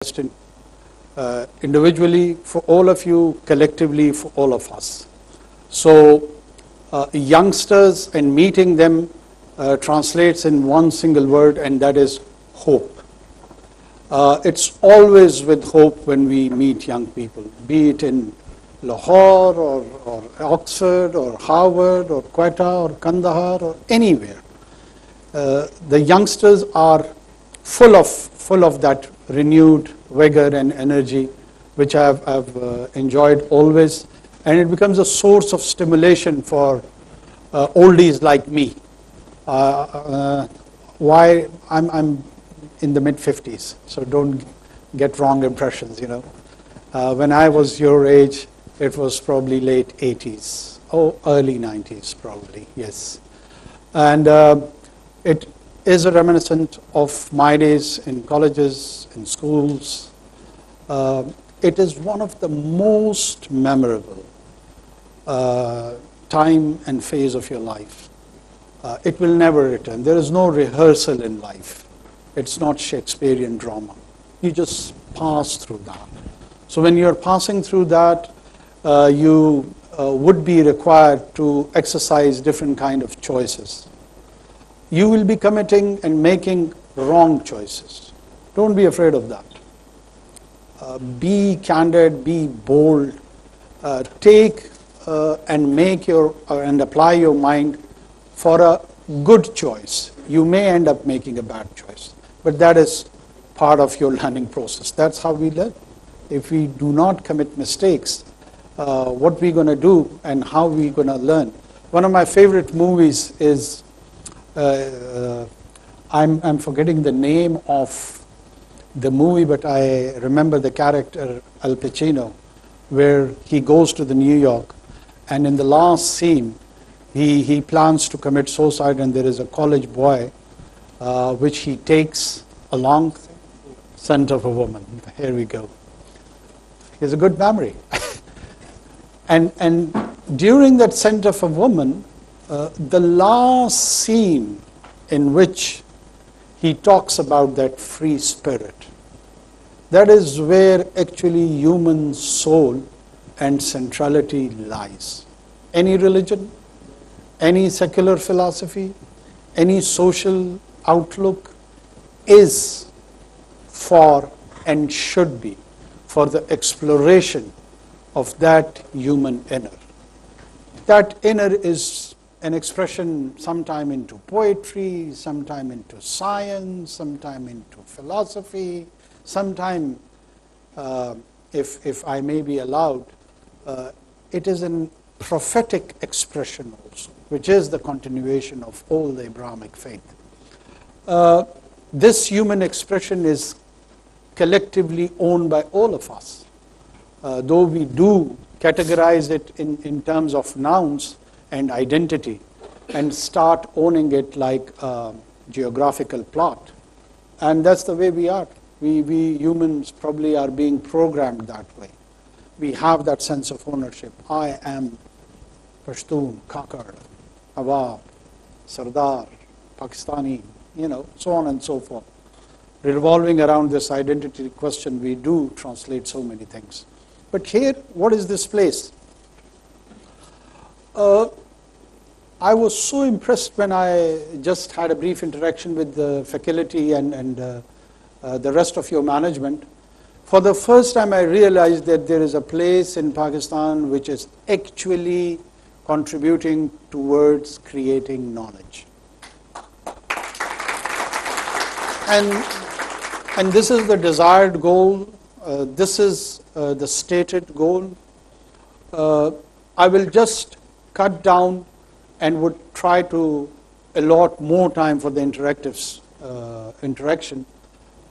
question individually for all of you, collectively for all of us. So youngsters and meeting them translates in one single word, and that is hope. It's always with hope when we meet young people, be it in Lahore or Oxford or Harvard or Quetta or Kandahar or anywhere. The youngsters are full of that renewed vigor and energy, which I've enjoyed always, and it becomes a source of stimulation for oldies like me. Why I'm in the mid-50s, so don't get wrong impressions. When I was your age, it was probably late 80s, early 90s, probably, yes, and it is a reminiscent of my days in colleges, in schools. It is one of the most memorable time and phase of your life. It will never return. There is no rehearsal in life. It's not Shakespearean drama. You just pass through that. So when you're passing through that, you would be required to exercise different kind of choices. You will be committing and making wrong choices. Don't be afraid of that. Be candid, be bold. Take and make and apply your mind for a good choice. You may end up making a bad choice, but that is part of your learning process. That's how we learn. If we do not commit mistakes, what we're going to do and how we're going to learn. One of my favorite movies is, I'm forgetting the name of the movie, but I remember the character Al Pacino, where he goes to the New York, and in the last scene, he plans to commit suicide, and there is a college boy which he takes along, scent of a woman. Here we go. He has a good memory. and during that scent of a woman, the last scene in which he talks about that free spirit, that is where actually human soul and centrality lies. Any religion, any secular philosophy, any social outlook is for and should be for the exploration of that human inner. That inner is an expression sometime into poetry, sometime into science, sometime into philosophy, sometime, if I may be allowed, it is a prophetic expression also, which is the continuation of all the Abrahamic faith. This human expression is collectively owned by all of us. Though we do categorize it in terms of nouns and identity, and start owning it like a geographical plot. And that's the way we are. We humans probably are being programmed that way. We have that sense of ownership. I am Pashtun, Kakar, Awab, Sardar, Pakistani, so on and so forth. Revolving around this identity question, we do translate so many things. But here, what is this place? I was so impressed when I just had a brief interaction with the faculty and the rest of your management. For the first time, I realized that there is a place in Pakistan which is actually contributing towards creating knowledge. And this is the desired goal. This is the stated goal. I will just cut down and would try to allot more time for the interactive interaction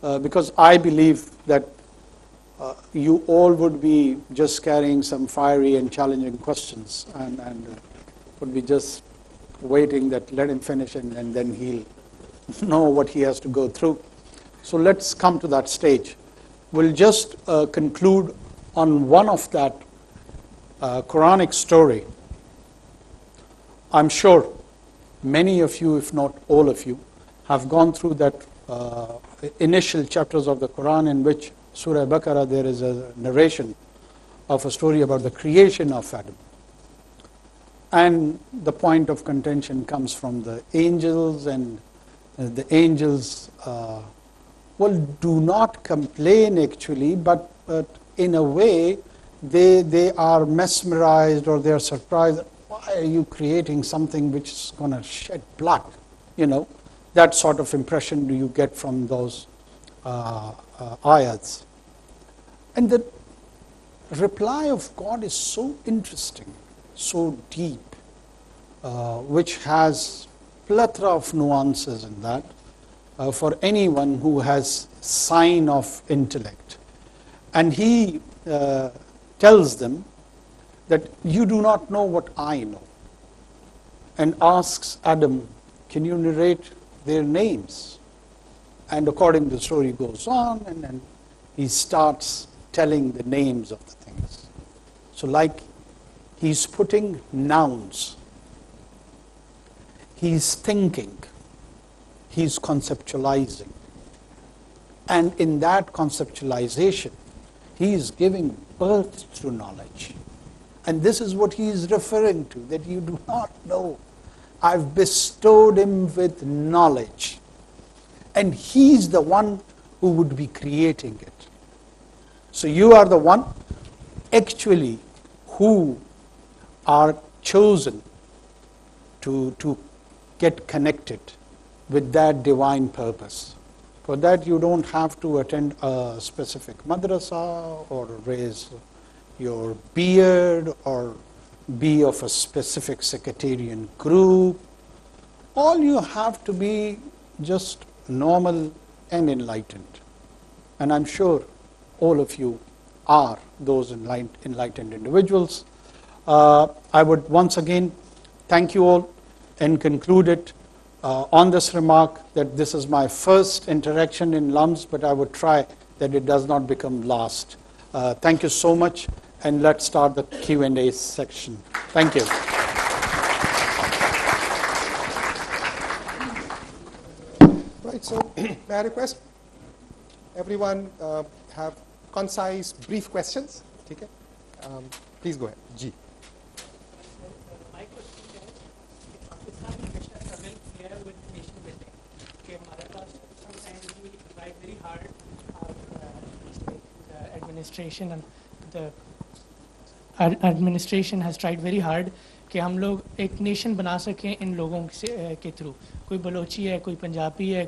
because I believe that you all would be just carrying some fiery and challenging questions and would be just waiting that let him finish and then he'll know what he has to go through. So let's come to that stage. We'll just conclude on one of that Quranic story. I'm sure many of you, if not all of you, have gone through that initial chapters of the Quran in which Surah Baqarah, there is a narration of a story about the creation of Adam. And the point of contention comes from the angels, and the angels do not complain actually, but in a way they are mesmerized or they are surprised. Why are you creating something which is going to shed blood? That sort of impression do you get from those ayats. And the reply of God is so interesting, so deep, which has plethora of nuances in that for anyone who has sign of intellect. And he tells them that you do not know what I know, and asks Adam, can you narrate their names? And according to the story goes on, and then he starts telling the names of the things. So like he's putting nouns, he's thinking, he's conceptualizing. And in that conceptualization, he is giving birth to knowledge. And this is what he is referring to, that you do not know. I've bestowed him with knowledge. And he's the one who would be creating it. So you are the one actually who are chosen to get connected with that divine purpose. For that you don't have to attend a specific madrasa or raise your beard or be of a specific sectarian group. All you have to be just normal and enlightened. And I'm sure all of you are those enlightened individuals. I would once again thank you all and conclude it on this remark that this is my first interaction in LUMS, but I would try that it does not become last. Thank you so much, and let's start the Q&A section. Thank you. Right, so may I request everyone have concise, brief questions? Okay? Please go ahead. G. My question is, Pakistan Commissioner are well clear with nation building. Okay, हमारे पास sometimes we try very hard, the administration and the administration has tried very hard कि हम लोग एक nation बना सकें इन लोगों के through. कोई बलोची है, कोई पंजाबी है,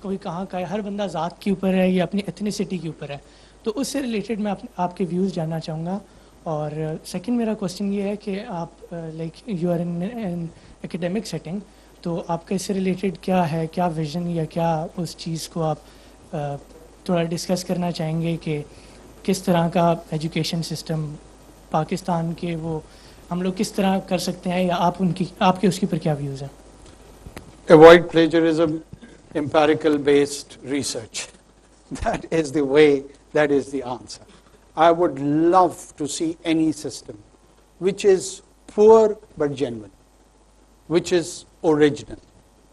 कोई कहाँ का है, हर बंदा ज़ात के ऊपर है या अपनी एथनिसिटी के ऊपर है. तो उससे रिलेटेड मैं आपके व्यूज़ जानना चाहूँगा. और सेकंड मेरा क्वेश्चन ये है कि आप like you are in academic setting, तो आपका इससे रिलेटेड क्या है, क्या विज़न या क्या उस चीज़ को आप थोड़ा डिस्कस करना चाहेंगे कि किस तरह का एजुकेशन सिस्टम पाकिस्तान के वो हम लोग किस तरह कर सकते हैं, या आपके उसके ऊपर क्या व्यूज़ हैं? Avoid plagiarism, empirical based research. That is the way, that is the answer. I would love to see any system which is poor but genuine, which is original.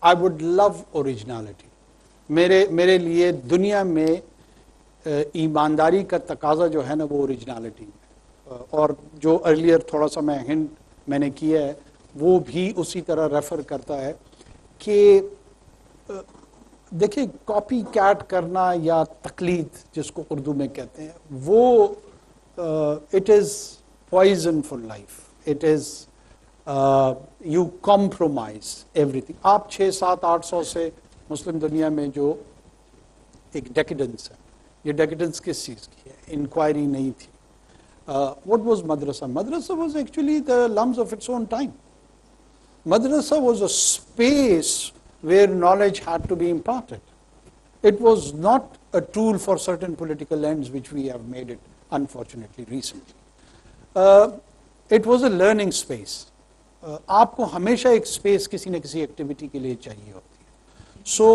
I would love originality. मेरे लिए दुनिया में ईमानदारी का तकाजा जो है ना वो ओरिजिनलिटी है. और जो अर्लियर थोड़ा सा मैंने किया है वो भी उसी तरह रेफर करता है कि देखिए कॉपी कैट करना या तकलीद जिसको उर्दू में कहते हैं वो it is poison for life. It is you compromise everything. आप 600-700-800 से मुस्लिम दुनिया में जो एक डेकेडेंस है, ये डेकेडेंस किस चीज़ की है? इंक्वायरी नहीं थी. What was madrasa? Madrasa was actually the LUMS of its own time. Madrasa was a space where knowledge had to be imparted. It was not a tool for certain political ends, which we have made it, unfortunately, recently. It was a learning space. आपको हमेशा एक space किसी न किसी activity के लिए चाहिए होती है. So,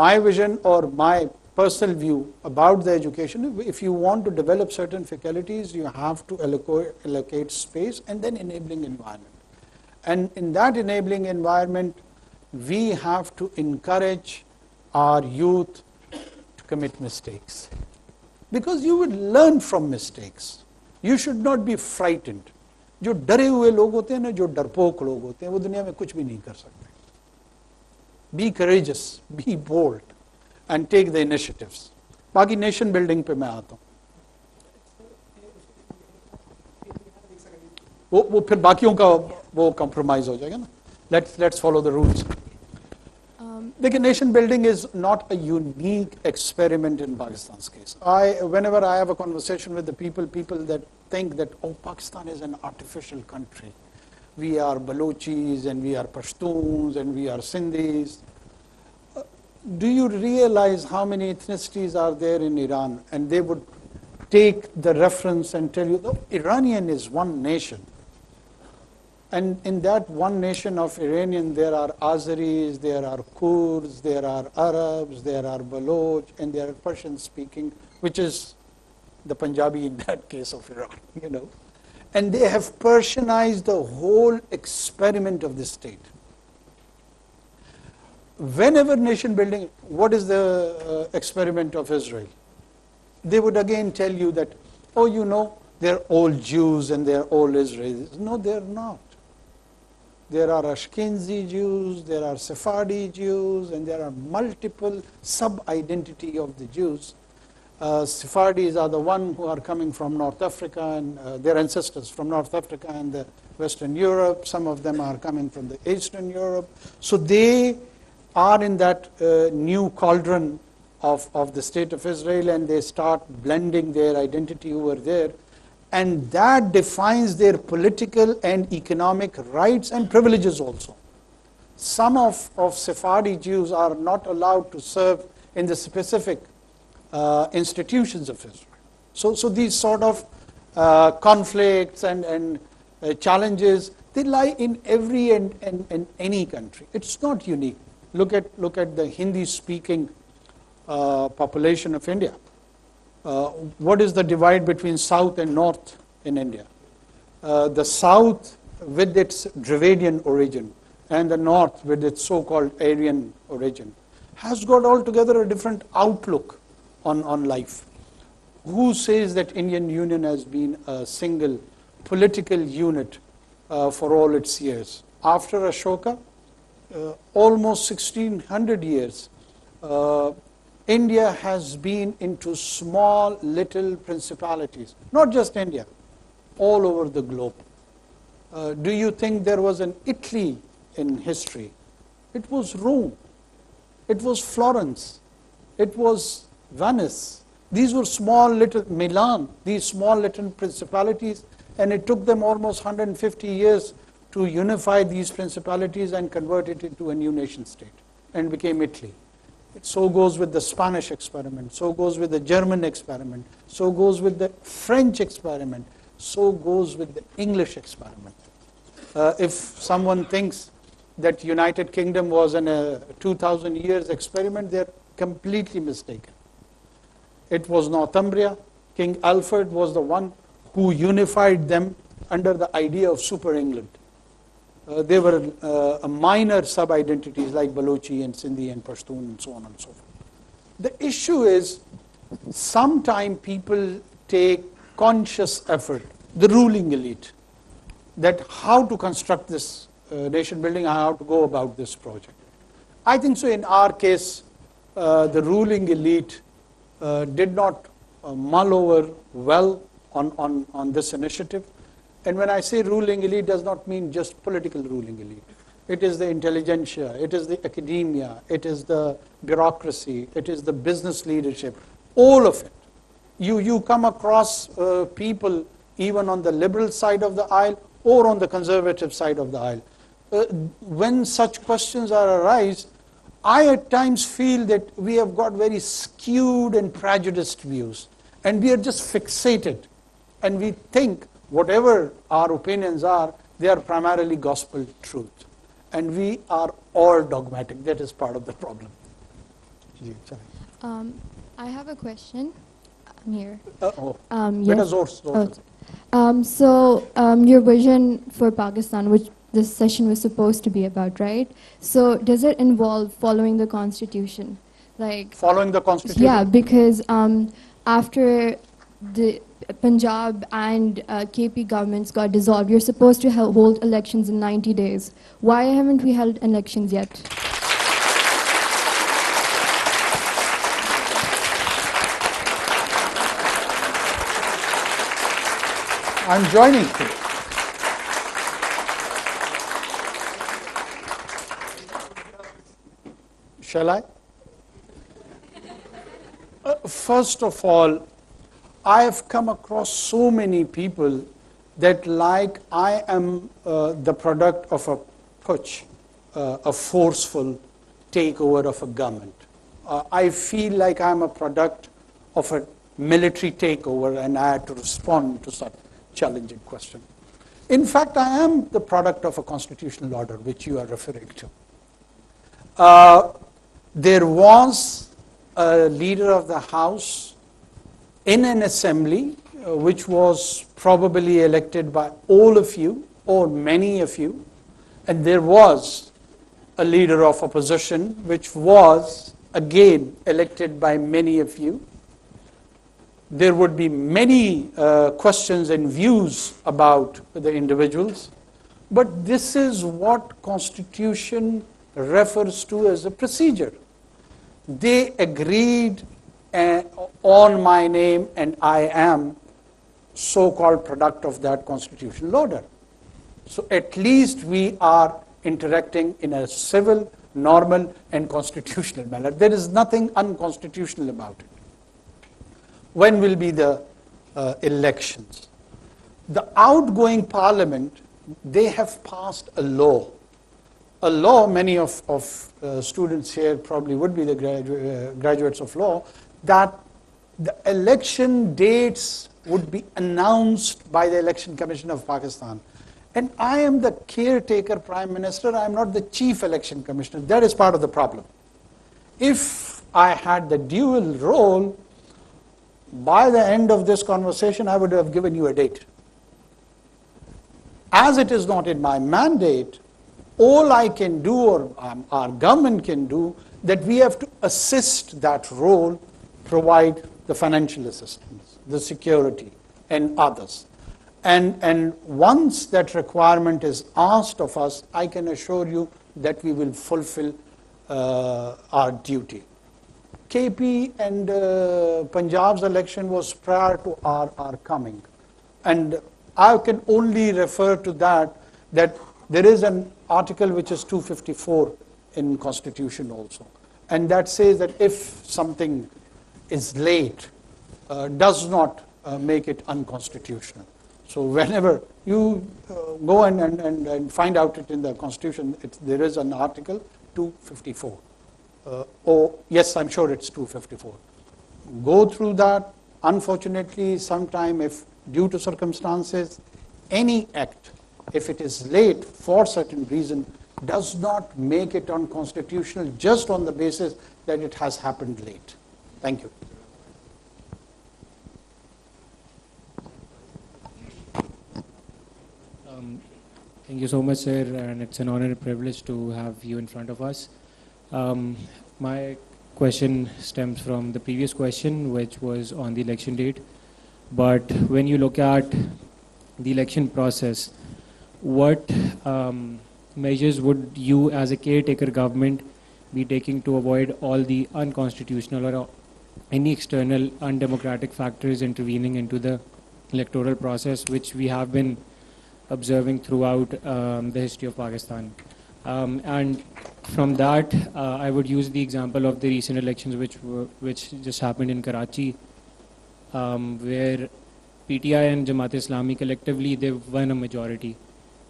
my vision or my personal view about the education, if you want to develop certain faculties, you have to allocate space and then enabling environment. And in that enabling environment, we have to encourage our youth to commit mistakes. Because you will learn from mistakes. You should not be frightened. जो डरे हुए लोग होते हैं ना, जो डरपोक लोग होते हैं, वो दुनिया में कुछ भी नहीं कर सकते. Be courageous, be bold, and take the initiatives. बाकी नेशन बिल्डिंग पे मैं आता हूँ. वो फिर बाकियों का वो कॉम्प्रोमाइज हो जाएगा ना. Let's follow the rules. देखिए, nation building is not a unique experiment in Pakistan's case. Whenever I have a conversation with the people that think that, oh, Pakistan is an artificial country. We are Balochis and we are Pashtuns and we are Sindhis. Do you realize how many ethnicities are there in Iran? And they would take the reference and tell you, the Iranian is one nation. And in that one nation of Iranian, there are Azeris, there are Kurds, there are Arabs, there are Baloch, and there are Persian speaking, which is the Punjabi in that case of Iran, you know. And they have Persianized the whole experiment of the state. Whenever nation building, what is the experiment of Israel? They would again tell you that, oh, you know, they're all Jews and they're all Israelis. No, they're not. There are Ashkenazi Jews, there are Sephardi Jews, and there are multiple sub-identity of the Jews. Sephardis are the one who are coming from North Africa, and their ancestors from North Africa and the Western Europe. Some of them are coming from the Eastern Europe. So they are in that new cauldron of the state of Israel, and they start blending their identity over there. And that defines their political and economic rights and privileges also. Some of Sephardi Jews are not allowed to serve in the specific institutions of Israel. So these sort of conflicts and challenges, they lie in every and any country. It's not unique. Look at the Hindi-speaking population of India. What is the divide between South and North in India? The South with its Dravidian origin and the North with its so-called Aryan origin has got altogether a different outlook on life. Who says that Indian Union has been a single political unit for all its years? After Ashoka, almost 1600 years, India has been into small little principalities, not just India, all over the globe. Do you think there was an Italy in history? It was Rome, it was Florence, it was Venice. These were small little, Milan, these small little principalities, and it took them almost 150 years to unify these principalities and convert it into a new nation state, and became Italy. So goes with the Spanish experiment, so goes with the German experiment, so goes with the French experiment, so goes with the English experiment. If someone thinks that United Kingdom was a 2000 years experiment, they're completely mistaken. It was Northumbria. King Alfred was the one who unified them under the idea of Super England. They were minor sub-identities like Balochi and Sindhi and Pashtun and so on and so forth. The issue is, sometimes people take conscious effort, the ruling elite, that how to construct this nation building, how to go about this project. I think so in our case, the ruling elite did not mull over well on this initiative. And when I say ruling elite, does not mean just political ruling elite. It is the intelligentsia, it is the academia, it is the bureaucracy, it is the business leadership, all of it. You come across people even on the liberal side of the aisle or on the conservative side of the aisle. When such questions are arise, I at times feel that we have got very skewed and prejudiced views, and we are just fixated, and we think whatever our opinions are, they are primarily gospel truth. And we are all dogmatic. That is part of the problem. I have a question. I'm here. Yes. So your vision for Pakistan, which this session was supposed to be about, right? So does it involve following the constitution? Like, Following the constitution? yeah, because after the Punjab and KP governments got dissolved, you're supposed to hold elections in 90 days. Why haven't we held elections yet? I'm joining you. Shall I? First of all, I have come across so many people that like I am the product of a putsch, a forceful takeover of a government. I feel like I'm a product of a military takeover and I had to respond to such challenging question. In fact, I am the product of a constitutional order, which you are referring to. There was a leader of the House in an assembly, which was probably elected by all of you, or many of you, and there was a leader of opposition, which was, again, elected by many of you. There would be many questions and views about the individuals, but this is what Constitution refers to as a procedure. They agreed on my name and I am so-called product of that constitutional order. So at least we are interacting in a civil, normal and constitutional manner. There is nothing unconstitutional about it. When will be the elections? The outgoing parliament, they have passed a law. A law, many of students here probably would be the graduates of law, that the election dates would be announced by the Election Commission of Pakistan. And I am the caretaker Prime Minister, I am not the Chief Election Commissioner. That is part of the problem. If I had the dual role, by the end of this conversation, I would have given you a date. As it is not in my mandate, all I can do, or our government can do, that we have to assist that role, provide the financial assistance, the security, and others. And once that requirement is asked of us, I can assure you that we will fulfill our duty. KP and Punjab's election was prior to our coming. And I can only refer to that there is an article which is 254 in Constitution also. And that says that if something is late, does not make it unconstitutional. So whenever you go and find out it in the Constitution, there is an article 254. Yes, I'm sure it's 254. Go through that. Unfortunately, sometime if due to circumstances, any act, if it is late for certain reason, does not make it unconstitutional just on the basis that it has happened late. Thank you. Thank you so much, sir, and it's an honor and privilege to have you in front of us. My question stems from the previous question, which was on the election date. But when you look at the election process, what measures would you as a caretaker government be taking to avoid all the unconstitutional or any external undemocratic factors intervening into the electoral process, which we have been observing throughout the history of Pakistan? And from that, I would use the example of the recent elections which just happened in Karachi, where PTI and Jamaat-e-Islami collectively, they won a majority.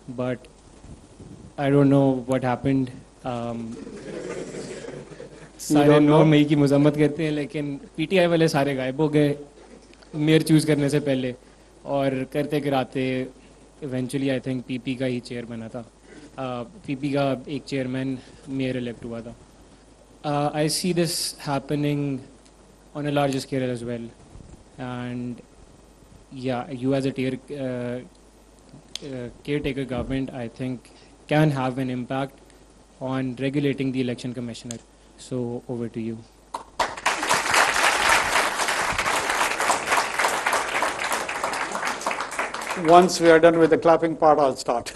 But I don't know what happened. सारे no मई की मजम्मत करते हैं, लेकिन PTI वाले सारे गायब हो गए मेयर चूज करने से पहले, और करते कराते इवेंचुअली आई थिंक पीपी का ही चेयर बना था. पीपी का एक चेयरमैन मेयर इलेक्ट हुआ था. I see this happening on a large scale as well, and yeah, you as a caretaker government, I think, can have an impact on regulating the election commissioner. So over to you. Once we are done with the clapping part, I'll start.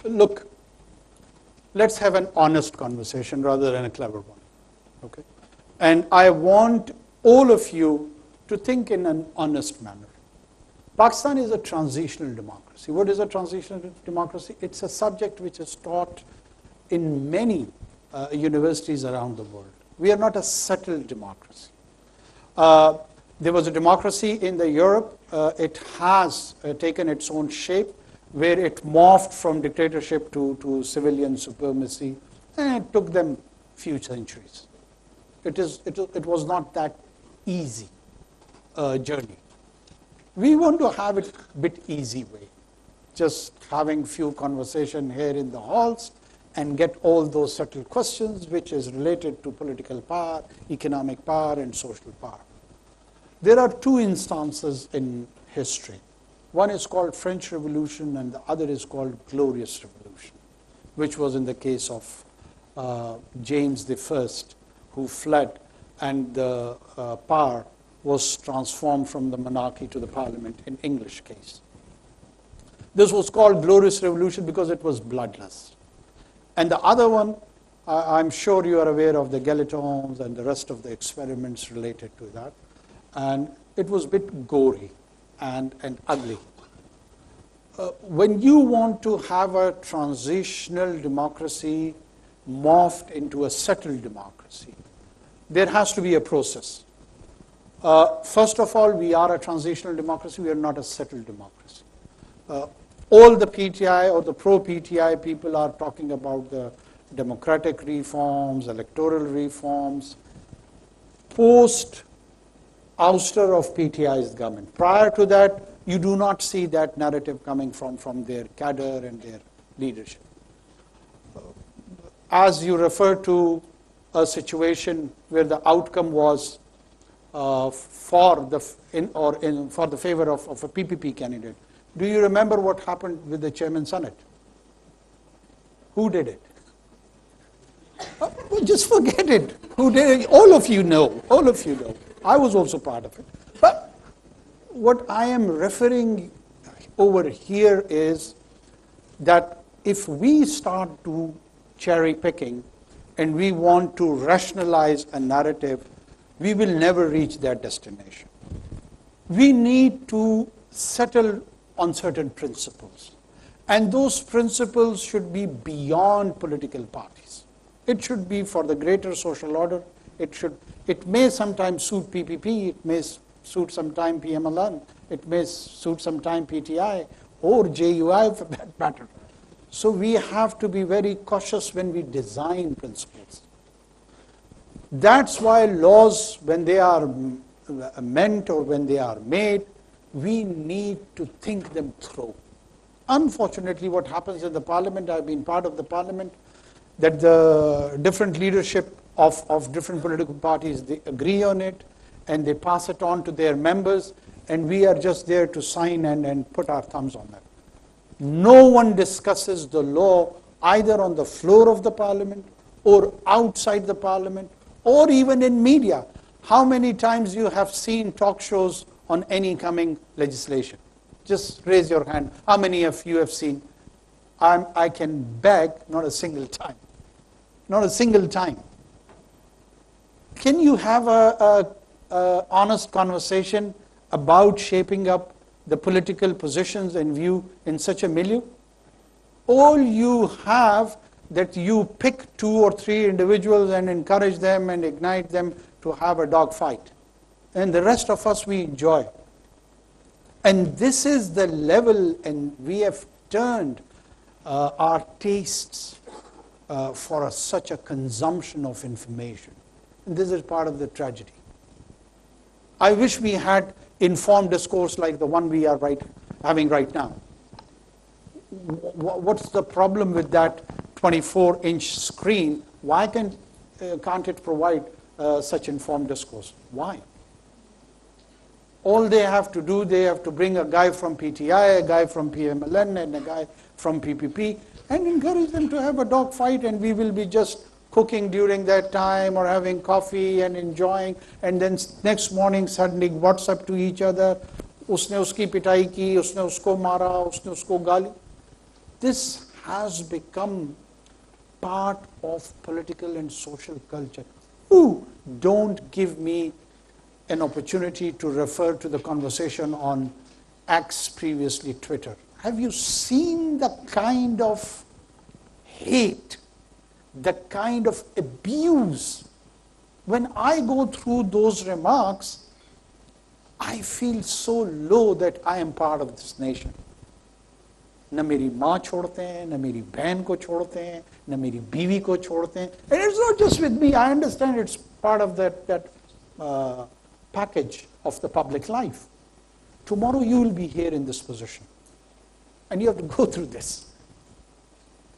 Look, let's have an honest conversation rather than a clever one. Okay? And I want all of you to think in an honest manner. Pakistan is a transitional democracy. What is a transitional democracy? It's a subject which is taught in many universities around the world. We are not a settled democracy. There was a democracy in the Europe. It has taken its own shape, where it morphed from dictatorship to civilian supremacy, and it took them few centuries. It was not that easy journey. We want to have it a bit easy way, just having few conversation here in the halls and get all those subtle questions which is related to political power, economic power, and social power. There are two instances in history. One is called French Revolution and the other is called Glorious Revolution, which was in the case of James I, who fled, and the power was transformed from the monarchy to the parliament in English case. This was called Glorious Revolution because it was bloodless. And the other one, I'm sure you are aware of the guillotines and the rest of the experiments related to that. And it was a bit gory and ugly. When you want to have a transitional democracy morphed into a settled democracy, there has to be a process. First of all, we are a transitional democracy. We are not a settled democracy. All the PTI or the pro-PTI people are talking about the democratic reforms, electoral reforms, post ouster of PTI's government. Prior to that, you do not see that narrative coming from their cadre and their leadership. As you refer to a situation where the outcome was for the favor of a PPP candidate, do you remember what happened with the Chairman Senate? Who did it? Just forget it. Who did it? All of you know. All of you know. I was also part of it. But what I am referring over here is that if we start to cherry picking and we want to rationalize a narrative, we will never reach that destination. We need to settle on certain principles. And those principles should be beyond political parties. It should be for the greater social order. It may sometimes suit PPP, it may suit sometime PMLN, it may suit sometime PTI or JUI for that matter. So we have to be very cautious when we design principles. That's why laws, when they are meant or when they are made, we need to think them through. Unfortunately, what happens in the parliament, I've been part of the parliament, that the different leadership of different political parties, they agree on it and they pass it on to their members, and we are just there to sign and put our thumbs on that. No one discusses the law either on the floor of the parliament or outside the parliament or even in media. How many times you have seen talk shows on any coming legislation? Just raise your hand. How many of you have seen? I can beg, not a single time. Not a single time. Can you have a honest conversation about shaping up the political positions and view in such a milieu? All you have that you pick 2 or 3 individuals and encourage them and ignite them to have a dog fight. And the rest of us, we enjoy. And this is the level, and we have turned our tastes for such a consumption of information. And this is part of the tragedy. I wish we had informed discourse like the one we are having right now. What's the problem with that 24-inch screen? Why can't it provide such informed discourse? Why? All they have to do, they have to bring a guy from PTI, a guy from PMLN, and a guy from PPP, and encourage them to have a dog fight, and we will be just cooking during that time or having coffee and enjoying, and then next morning suddenly WhatsApp to each other. उसने उसकी पिटाई की, उसने उसको मारा, उसने उसको गाली. This has become part of political and social culture. Ooh, don't give me an opportunity to refer to the conversation on X, previously Twitter. Have you seen the kind of hate, the kind of abuse? When I go through those remarks, I feel so low that I am part of this nation. न मेरी माँ छोड़ते हैं, न मेरी बहन को छोड़ते हैं, न मेरी बीवी को छोड़ते हैं. And it's not just with me. I understand it's part of that package of the public life. Tomorrow you will be here in this position, and you have to go through this.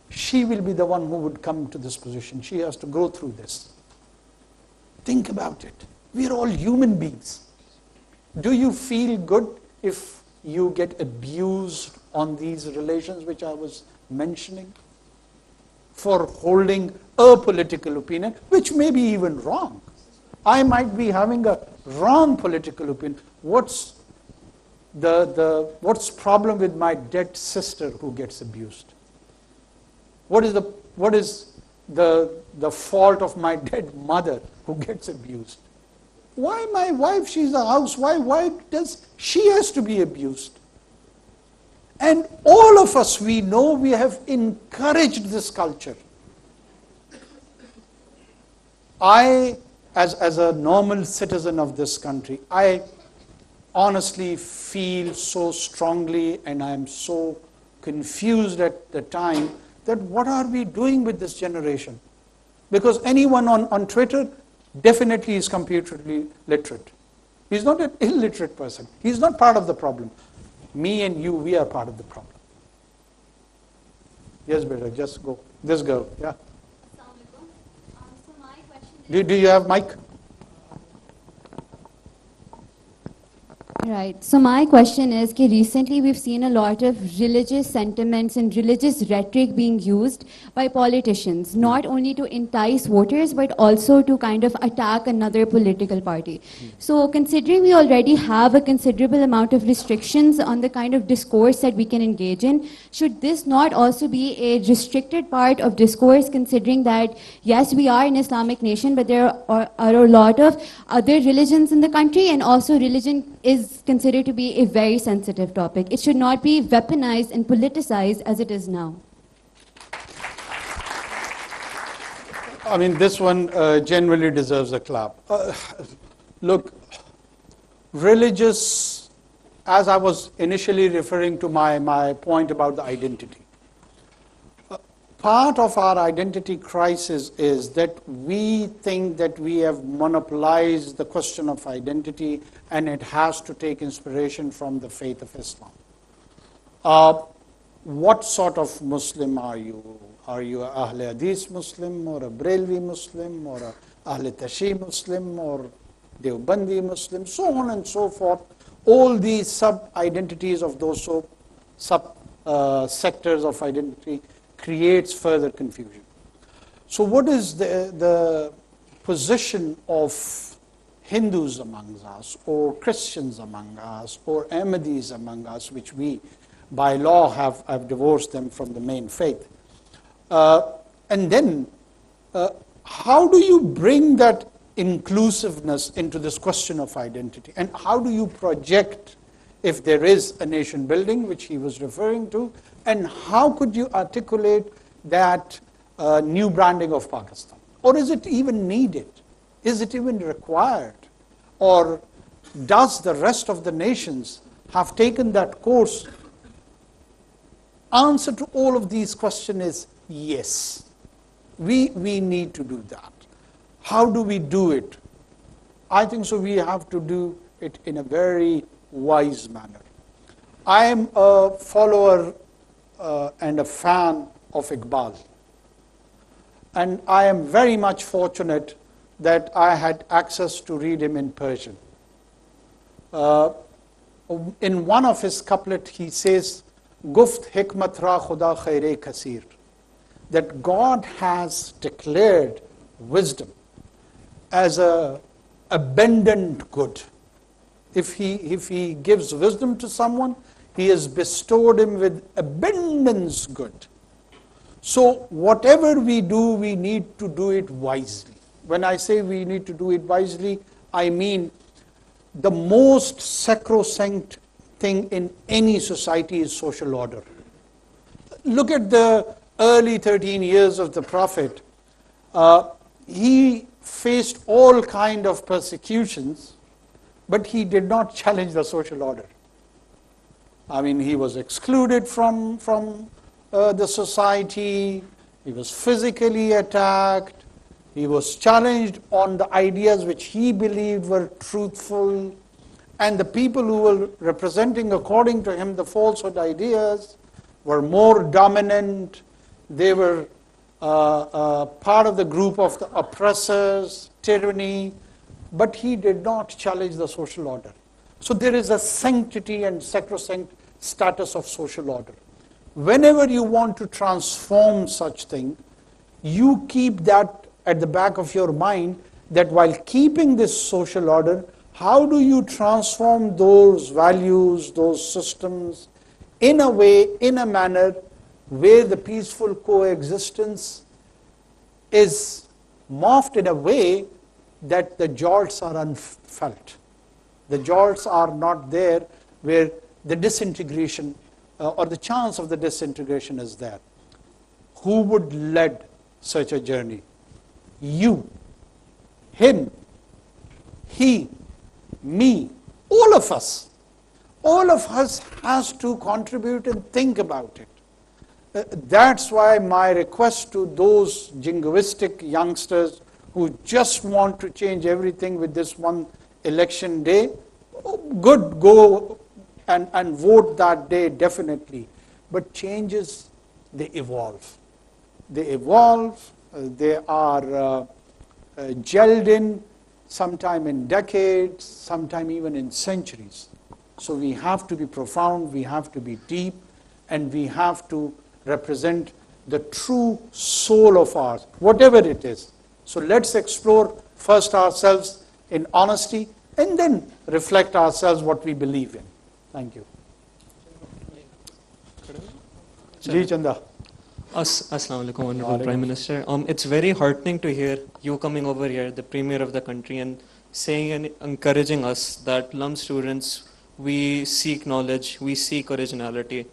She will be the one who would come to this position. She has to go through this. Think about it. We are all human beings. Do you feel good if you get abused on these relations which I was mentioning? For holding a political opinion, which may be even wrong. I might be having a wrong political opinion. What's problem with my dead sister who gets abused? What is the fault of my dead mother who gets abused? Why my wife? She's a housewife. Why does she has to be abused? And all of us, we know we have encouraged this culture. I, as a normal citizen of this country, I honestly feel so strongly, and I'm so confused at the time, that what are we doing with this generation? Because anyone on Twitter definitely is computerly literate. He's not an illiterate person. He's not part of the problem. Me and you, we are part of the problem. Yes, beta, just go. This girl, yeah. So my question Do you have mic? Right. So my question is that recently we've seen a lot of religious sentiments and religious rhetoric being used by politicians, not only to entice voters, but also to kind of attack another political party. So considering we already have a considerable amount of restrictions on the kind of discourse that we can engage in, should this not also be a restricted part of discourse, considering that, yes, we are an Islamic nation, but there are a lot of other religions in the country, and also religion is considered to be a very sensitive topic. It should not be weaponized and politicized as it is now. I mean, this one genuinely deserves a clap. Look, religious, as I was initially referring to my point about the identity. Part of our identity crisis is that we think that we have monopolized the question of identity and it has to take inspiration from the faith of Islam. What sort of Muslim are you? Are you a Ahle Hadith Muslim, or a Brelvi Muslim, or a Ahle Tashi Muslim, or Deobandi Muslim, so on and so forth. All these sub-identities of those sub-sectors of identity creates further confusion. So what is the position of Hindus among us, or Christians among us, or Ahmadis among us, which we by law have divorced them from the main faith? And then how do you bring that inclusiveness into this question of identity? And how do you project, if there is a nation building, which he was referring to, and how could you articulate that new branding of Pakistan? Or is it even needed? Is it even required? Or does the rest of the nations have taken that course? Answer to all of these questions is yes. We need to do that. How do we do it? I think so we have to do it in a very wise manner. I am a follower and a fan of Iqbal. And I am very much fortunate that I had access to read him in Persian. In one of his couplets, he says, Guft hikmat ra khuda khaire kasir, that God has declared wisdom as a abundant good. If he gives wisdom to someone, he has bestowed him with abundance good. So whatever we do, we need to do it wisely. When I say we need to do it wisely, I mean the most sacrosanct thing in any society is social order. Look at the early 13 years of the Prophet. He faced all kind of persecutions, but he did not challenge the social order. I mean, he was excluded from the society, he was physically attacked, he was challenged on the ideas which he believed were truthful, and the people who were representing, according to him, the falsehood ideas were more dominant. They were part of the group of the oppressors, tyranny, but he did not challenge the social order. So there is a sanctity and sacrosanct status of social order. Whenever you want to transform such thing, you keep that at the back of your mind, that while keeping this social order, how do you transform those values, those systems, in a way, in a manner where the peaceful coexistence is morphed in a way that the jolts are unfelt. The jolts are not there where the disintegration or the chance of the disintegration is there. Who would lead such a journey? You, him, he, me, all of us. All of us has to contribute and think about it. That's why my request to those jingoistic youngsters who just want to change everything with this one election day, good, go and vote that day definitely. But changes, they evolve. They evolve, they are gelled in, sometime in decades, sometime even in centuries. So we have to be profound, we have to be deep, and we have to represent the true soul of ours, whatever it is. So let's explore first ourselves in honesty, and then reflect ourselves what we believe in. Thank you. Ji Chanda. Assalamu alaikum, Honorable Prime Minister. It's very heartening to hear you coming over here, the Premier of the country, and saying and encouraging us that LUM students, we seek knowledge, we seek originality.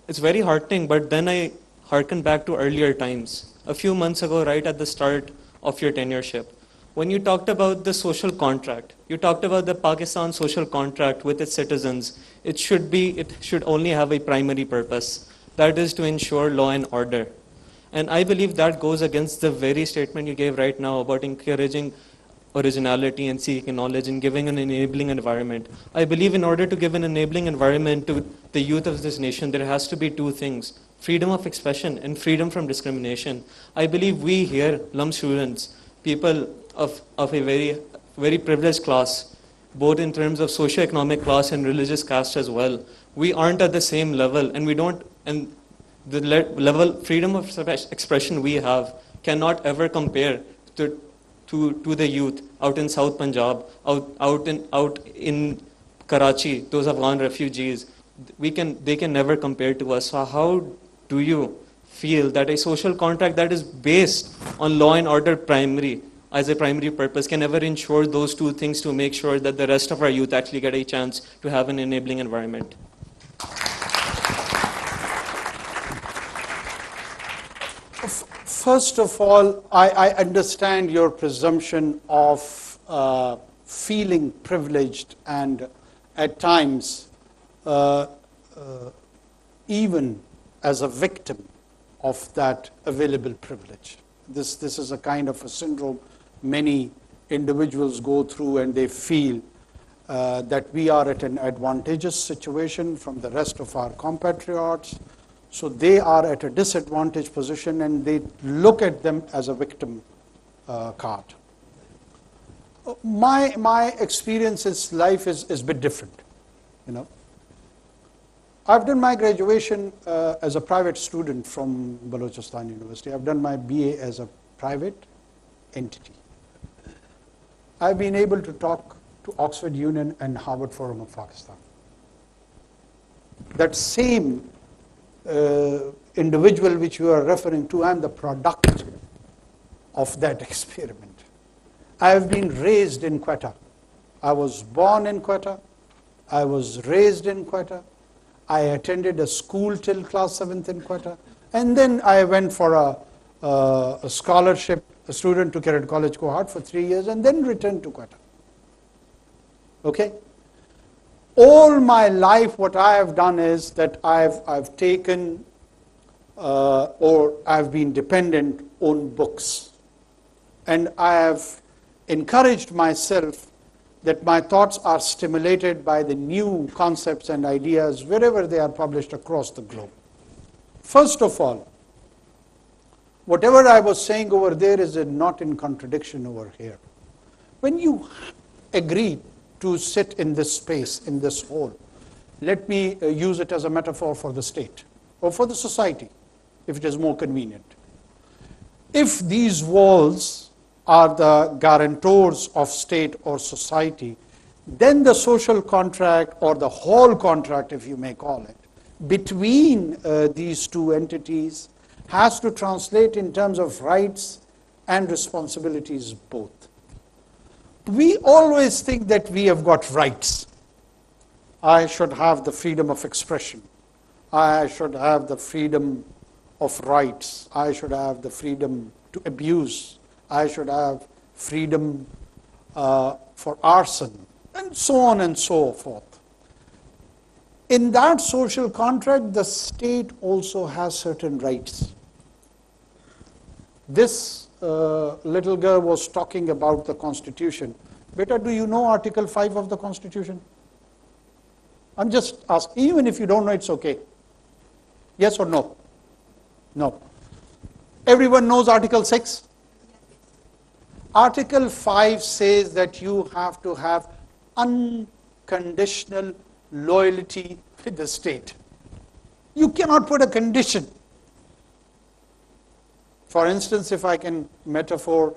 It's very heartening, but then I hearken back to earlier times. A few months ago, right at the start of your tenureship, when you talked about the social contract, you talked about the Pakistan social contract with its citizens. It should only have a primary purpose. That is to ensure law and order. And I believe that goes against the very statement you gave right now about encouraging originality and seeking knowledge and giving an enabling environment. I believe in order to give an enabling environment to the youth of this nation, there has to be two things: freedom of expression and freedom from discrimination. I believe we here, LUM students, people of a very, very privileged class, both in terms of socio-economic class and religious caste as well, we aren't at the same level, and we don't, and the level freedom of expression we have cannot ever compare to the youth out in South Punjab, out in Karachi, those Afghan refugees. They can never compare to us. So how do you feel that a social contract that is based on law and order as a primary purpose can ever ensure those two things to make sure that the rest of our youth actually get a chance to have an enabling environment? First of all, I understand your presumption of feeling privileged and at times even as a victim of that available privilege. This is a kind of a syndrome many individuals go through, and they feel that we are at an advantageous situation from the rest of our compatriots. So they are at a disadvantaged position, and they look at them as a victim card. My experience in life is a bit different. I've done my graduation as a private student from Balochistan University. I've done my BA as a private entity. I've been able to talk to Oxford Union and Harvard Forum of Pakistan. That same individual which you are referring to, I am the product of that experiment. I have been raised in Quetta. I was born in Quetta. I was raised in Quetta. I attended a school till class 7th in Quetta. And then I went for a scholarship, a student to Cadet College cohort for 3 years, and then returned to Quetta. Okay? All my life, what I have done is that I've taken or I've been dependent on books. And I have encouraged myself that my thoughts are stimulated by the new concepts and ideas wherever they are published across the globe. First of all, whatever I was saying over there is not in contradiction over here. When you agree to sit in this space, in this hall, let me use it as a metaphor for the state or for the society, if it is more convenient. If these walls are the guarantors of state or society, then the social contract or the hall contract, if you may call it, between these two entities has to translate in terms of rights and responsibilities both. We always think that we have got rights. I should have the freedom of expression. I should have the freedom of rights. I should have the freedom to abuse. I should have freedom for arson, and so on and so forth. In that social contract, the state also has certain rights. This little girl was talking about the Constitution. Beta, do you know Article 5 of the Constitution? I'm just asking. Even if you don't know, it's okay. Yes or no? No. Everyone knows Article 6? Article 5 says that you have to have unconditional loyalty with the state. You cannot put a condition. For instance, if I can metaphor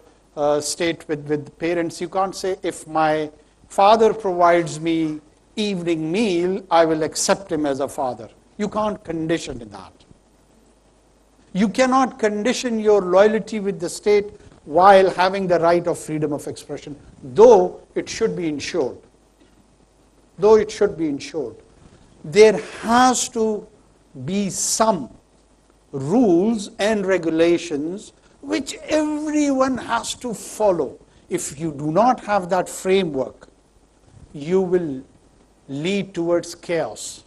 state with parents, you can't say, if my father provides me evening meal, I will accept him as a father. You can't condition that. You cannot condition your loyalty with the state while having the right of freedom of expression, though it should be ensured. Though it should be ensured. There has to be some rules and regulations which everyone has to follow. If you do not have that framework, you will lead towards chaos.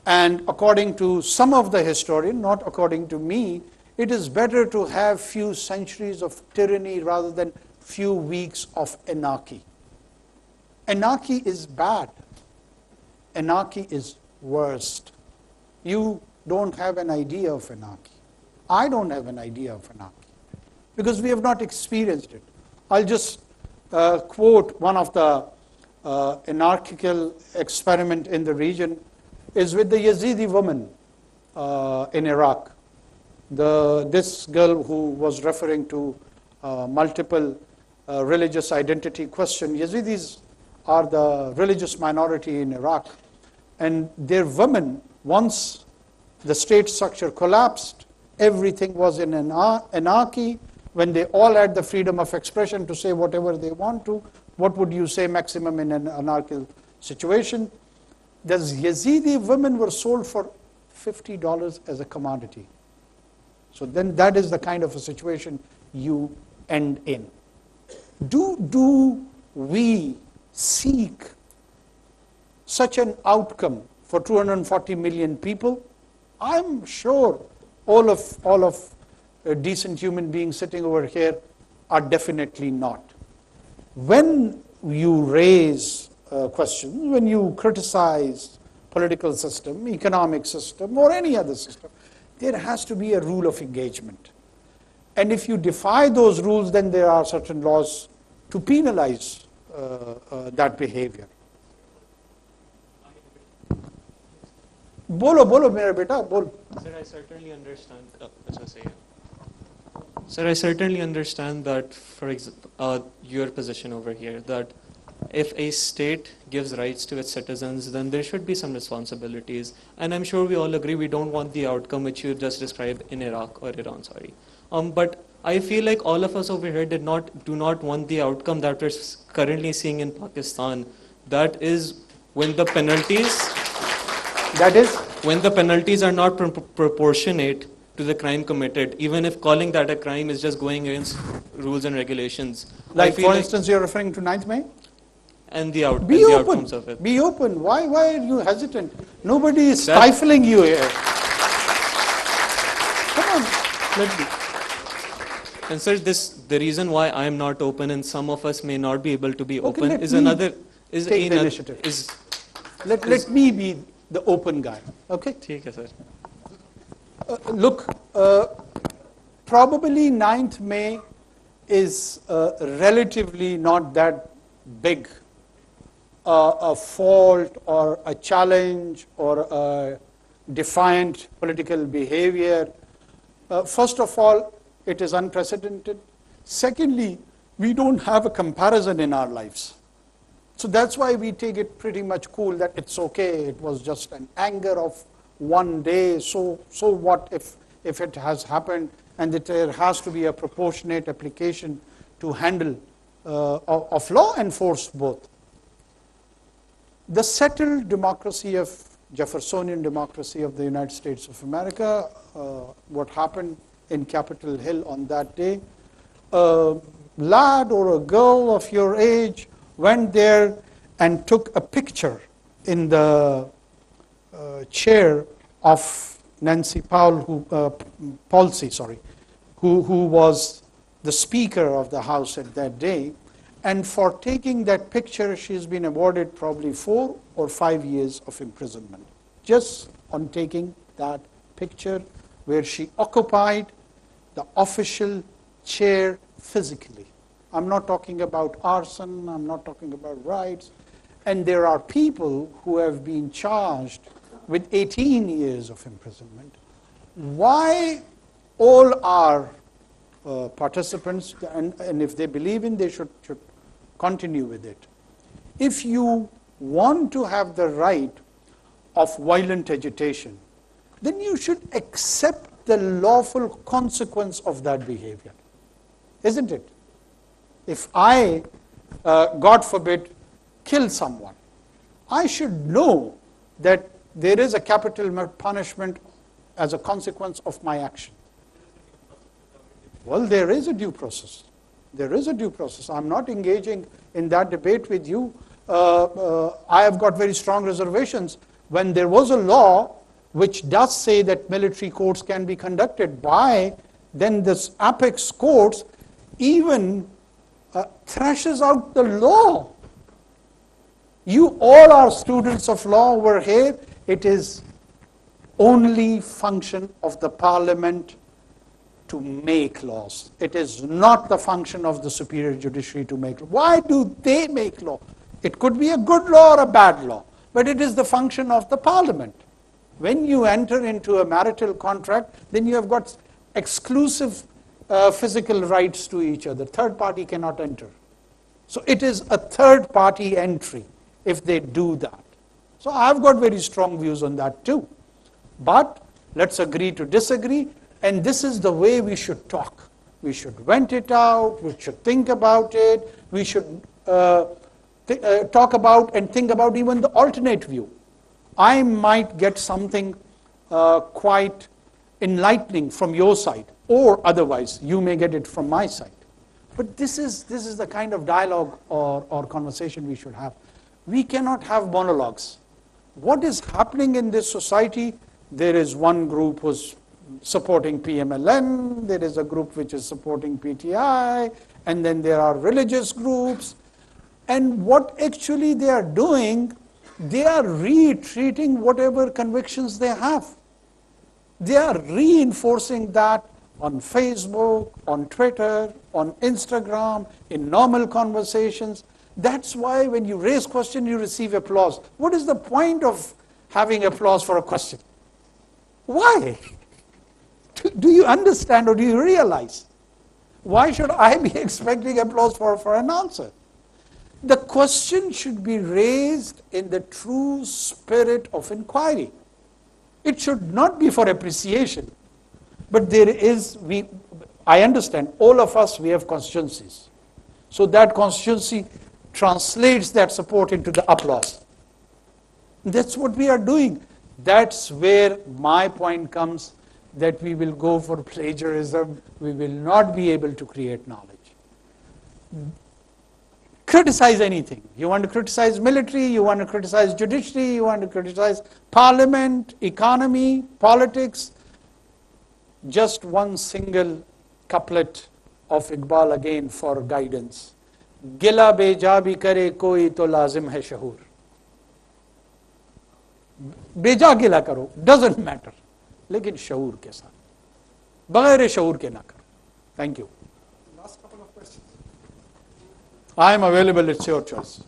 And according to some of the historians, not according to me, it is better to have few centuries of tyranny rather than few weeks of anarchy. Anarchy is bad. Anarchy is worst. You don't have an idea of anarchy. I don't have an idea of anarchy because we have not experienced it. I'll just quote one of the anarchical experiment in the region is with the Yazidi woman in Iraq. This girl who was referring to multiple religious identity question. Yazidis are the religious minority in Iraq, and their women, once the state structure collapsed, everything was in anarchy. When they all had the freedom of expression to say whatever they want to, what would you say maximum in an anarchical situation? The Yazidi women were sold for $50 as a commodity. So then that is the kind of a situation you end in. Do we seek such an outcome for 240 million people? I'm sure all of decent human beings sitting over here are definitely not. When you raise questions, when you criticize political system, economic system, or any other system, there has to be a rule of engagement. And if you defy those rules, then there are certain laws to penalize that behavior. Bolo, mera beta, bol. Sir, I certainly understand. Sir, I certainly understand that, for example, your position over here, that if a state gives rights to its citizens, then there should be some responsibilities. And I'm sure we all agree we don't want the outcome which you just described in Iraq or Iran, sorry. But I feel like all of us over here do not want the outcome that we're currently seeing in Pakistan. That is when the penalties are not proportionate to the crime committed, even if calling that a crime is just going against rules and regulations. Like, for instance, you're referring to 9th May? And the outcomes of it. Be open. Why are you hesitant? Nobody is stifling you here. Come on, let me. And sir, the reason why I am not open and some of us may not be able to be open is take the initiative. Let me be the open guy. Okay? ठीक है sir. Look, probably 9th May is relatively not that big a fault or a challenge or a defiant political behavior. First of all, it is unprecedented. Secondly, we don't have a comparison in our lives. So that's why we take it pretty much cool that it's okay, it was just an anger of one day, so what if it has happened, and that there has to be a proportionate application to handle of law and force both. The settled democracy of Jeffersonian democracy of the United States of America, what happened in Capitol Hill on that day, a lad or a girl of your age went there and took a picture in the chair of Nancy Pelosi, who was the Speaker of the House at that day. And for taking that picture, she's been awarded probably 4 or 5 years of imprisonment, just on taking that picture where she occupied the official chair physically. I'm not talking about arson, I'm not talking about riots. And there are people who have been charged with 18 years of imprisonment. Why all our participants, and if they believe in, they should continue with it. If you want to have the right of violent agitation, then you should accept the lawful consequence of that behavior, isn't it? If I, God forbid, kill someone, I should know that there is a capital punishment as a consequence of my action. Well, there is a due process. There is a due process. I'm not engaging in that debate with you. I have got very strong reservations. When there was a law which does say that military courts can be conducted by, then this apex courts even thrashes out the law. You all are students of law over here. It is only function of the parliament to make laws. It is not the function of the superior judiciary to make law. Why do they make law? It could be a good law or a bad law, but it is the function of the parliament. When you enter into a marital contract, then you have got exclusive physical rights to each other. Third party cannot enter. So it is a third party entry if they do that. So I've got very strong views on that too. But let's agree to disagree, and this is the way we should talk. We should vent it out, we should think about it, we should talk about and think about even the alternate view. I might get something quite enlightening from your side, or otherwise you may get it from my side. But this is the kind of dialogue or conversation we should have. We cannot have monologues. What is happening in this society? There is one group who's supporting PMLN, there is a group which is supporting PTI, and then there are religious groups. And what actually they are doing, they are retreating whatever convictions they have. They are reinforcing that on Facebook, on Twitter, on Instagram, in normal conversations. That's why when you raise question, you receive applause. What is the point of having applause for a question? Why? Do you understand or do you realize? Why should I be expecting applause for an answer? The question should be raised in the true spirit of inquiry. It should not be for appreciation. But there is, I understand, all of us, we have constituencies. So that constituency translates that support into the applause. That's what we are doing. That's where my point comes, that we will go for plagiarism. We will not be able to create knowledge. Criticize anything. You want to criticize military, you want to criticize judiciary, you want to criticize parliament, economy, politics. Just one single couplet of Iqbal again for guidance. Gila beja bhi kare koi to lazim hai shahur. Beja gila karo, doesn't matter. Lekin shahur ke saath. Bagair shahur ke na karo. Thank you. Last couple of questions. I am available, it's your choice.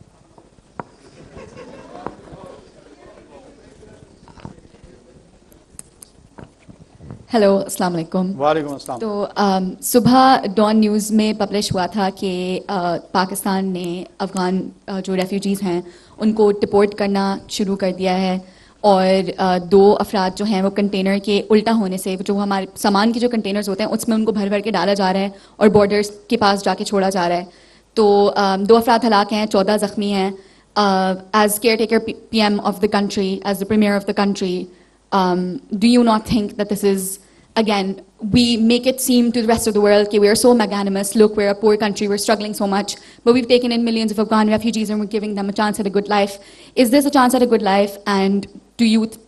Hello अस्सलाम वालेकुम। वालेकुम अस्सलाम। तो सुबह don news में publish हुआ था कि पाकिस्तान ने अफ़गान जो रेफ्यूजीज़ हैं उनको डिपोर्ट करना शुरू कर दिया है और 2 अफराद जो हैं वो कंटेनर के उल्टा होने से, जो हमारे सामान के जो कंटेनर्स होते हैं उसमें उनको भर भर के डाला जा रहा है और बॉर्डर्स के पास जाके छोड़ा जा रहा है। तो 2 अफराद हलाक हैं, 14 ज़ख्मी हैं। As caretaker PM of the country, as the premier of the country, do you not think that this is, again, we make it seem to the rest of the world that we are so magnanimous, look, we're a poor country, we're struggling so much, but we've taken in millions of Afghan refugees and we're giving them a chance at a good life. Is this a chance at a good life? And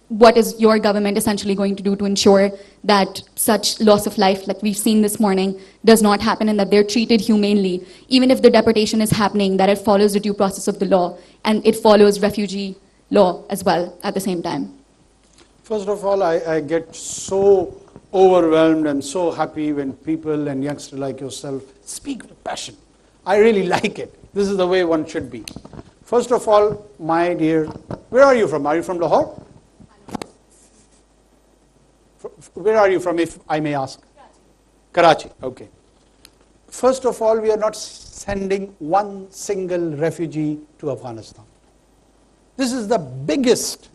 what is your government essentially going to do to ensure that such loss of life, like we've seen this morning, does not happen and that they're treated humanely, even if the deportation is happening, that it follows the due process of the law and it follows refugee law as well at the same time? First of all, I get so overwhelmed and so happy when people and youngsters like yourself speak with passion. I really like it. This is the way one should be. First of all, my dear, where are you from? Are you from Lahore? Where are you from, if I may ask? Karachi. Okay. First of all, we are not sending one single refugee to Afghanistan. This is the biggest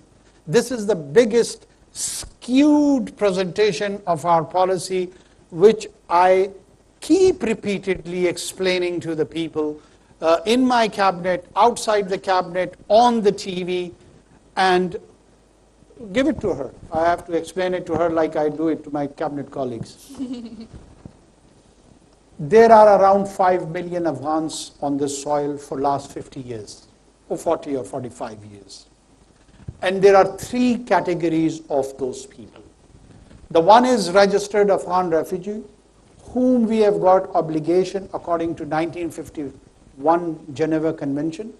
skewed presentation of our policy, which I keep repeatedly explaining to the people in my cabinet, outside the cabinet, on the TV, and give it to her. I have to explain it to her like I do it to my cabinet colleagues. There are around 5 million Afghans on this soil for last 50 years, or 40 or 45 years. And there are 3 categories of those people. The one is registered Afghan refugee, whom we have got obligation according to 1951 Geneva Convention,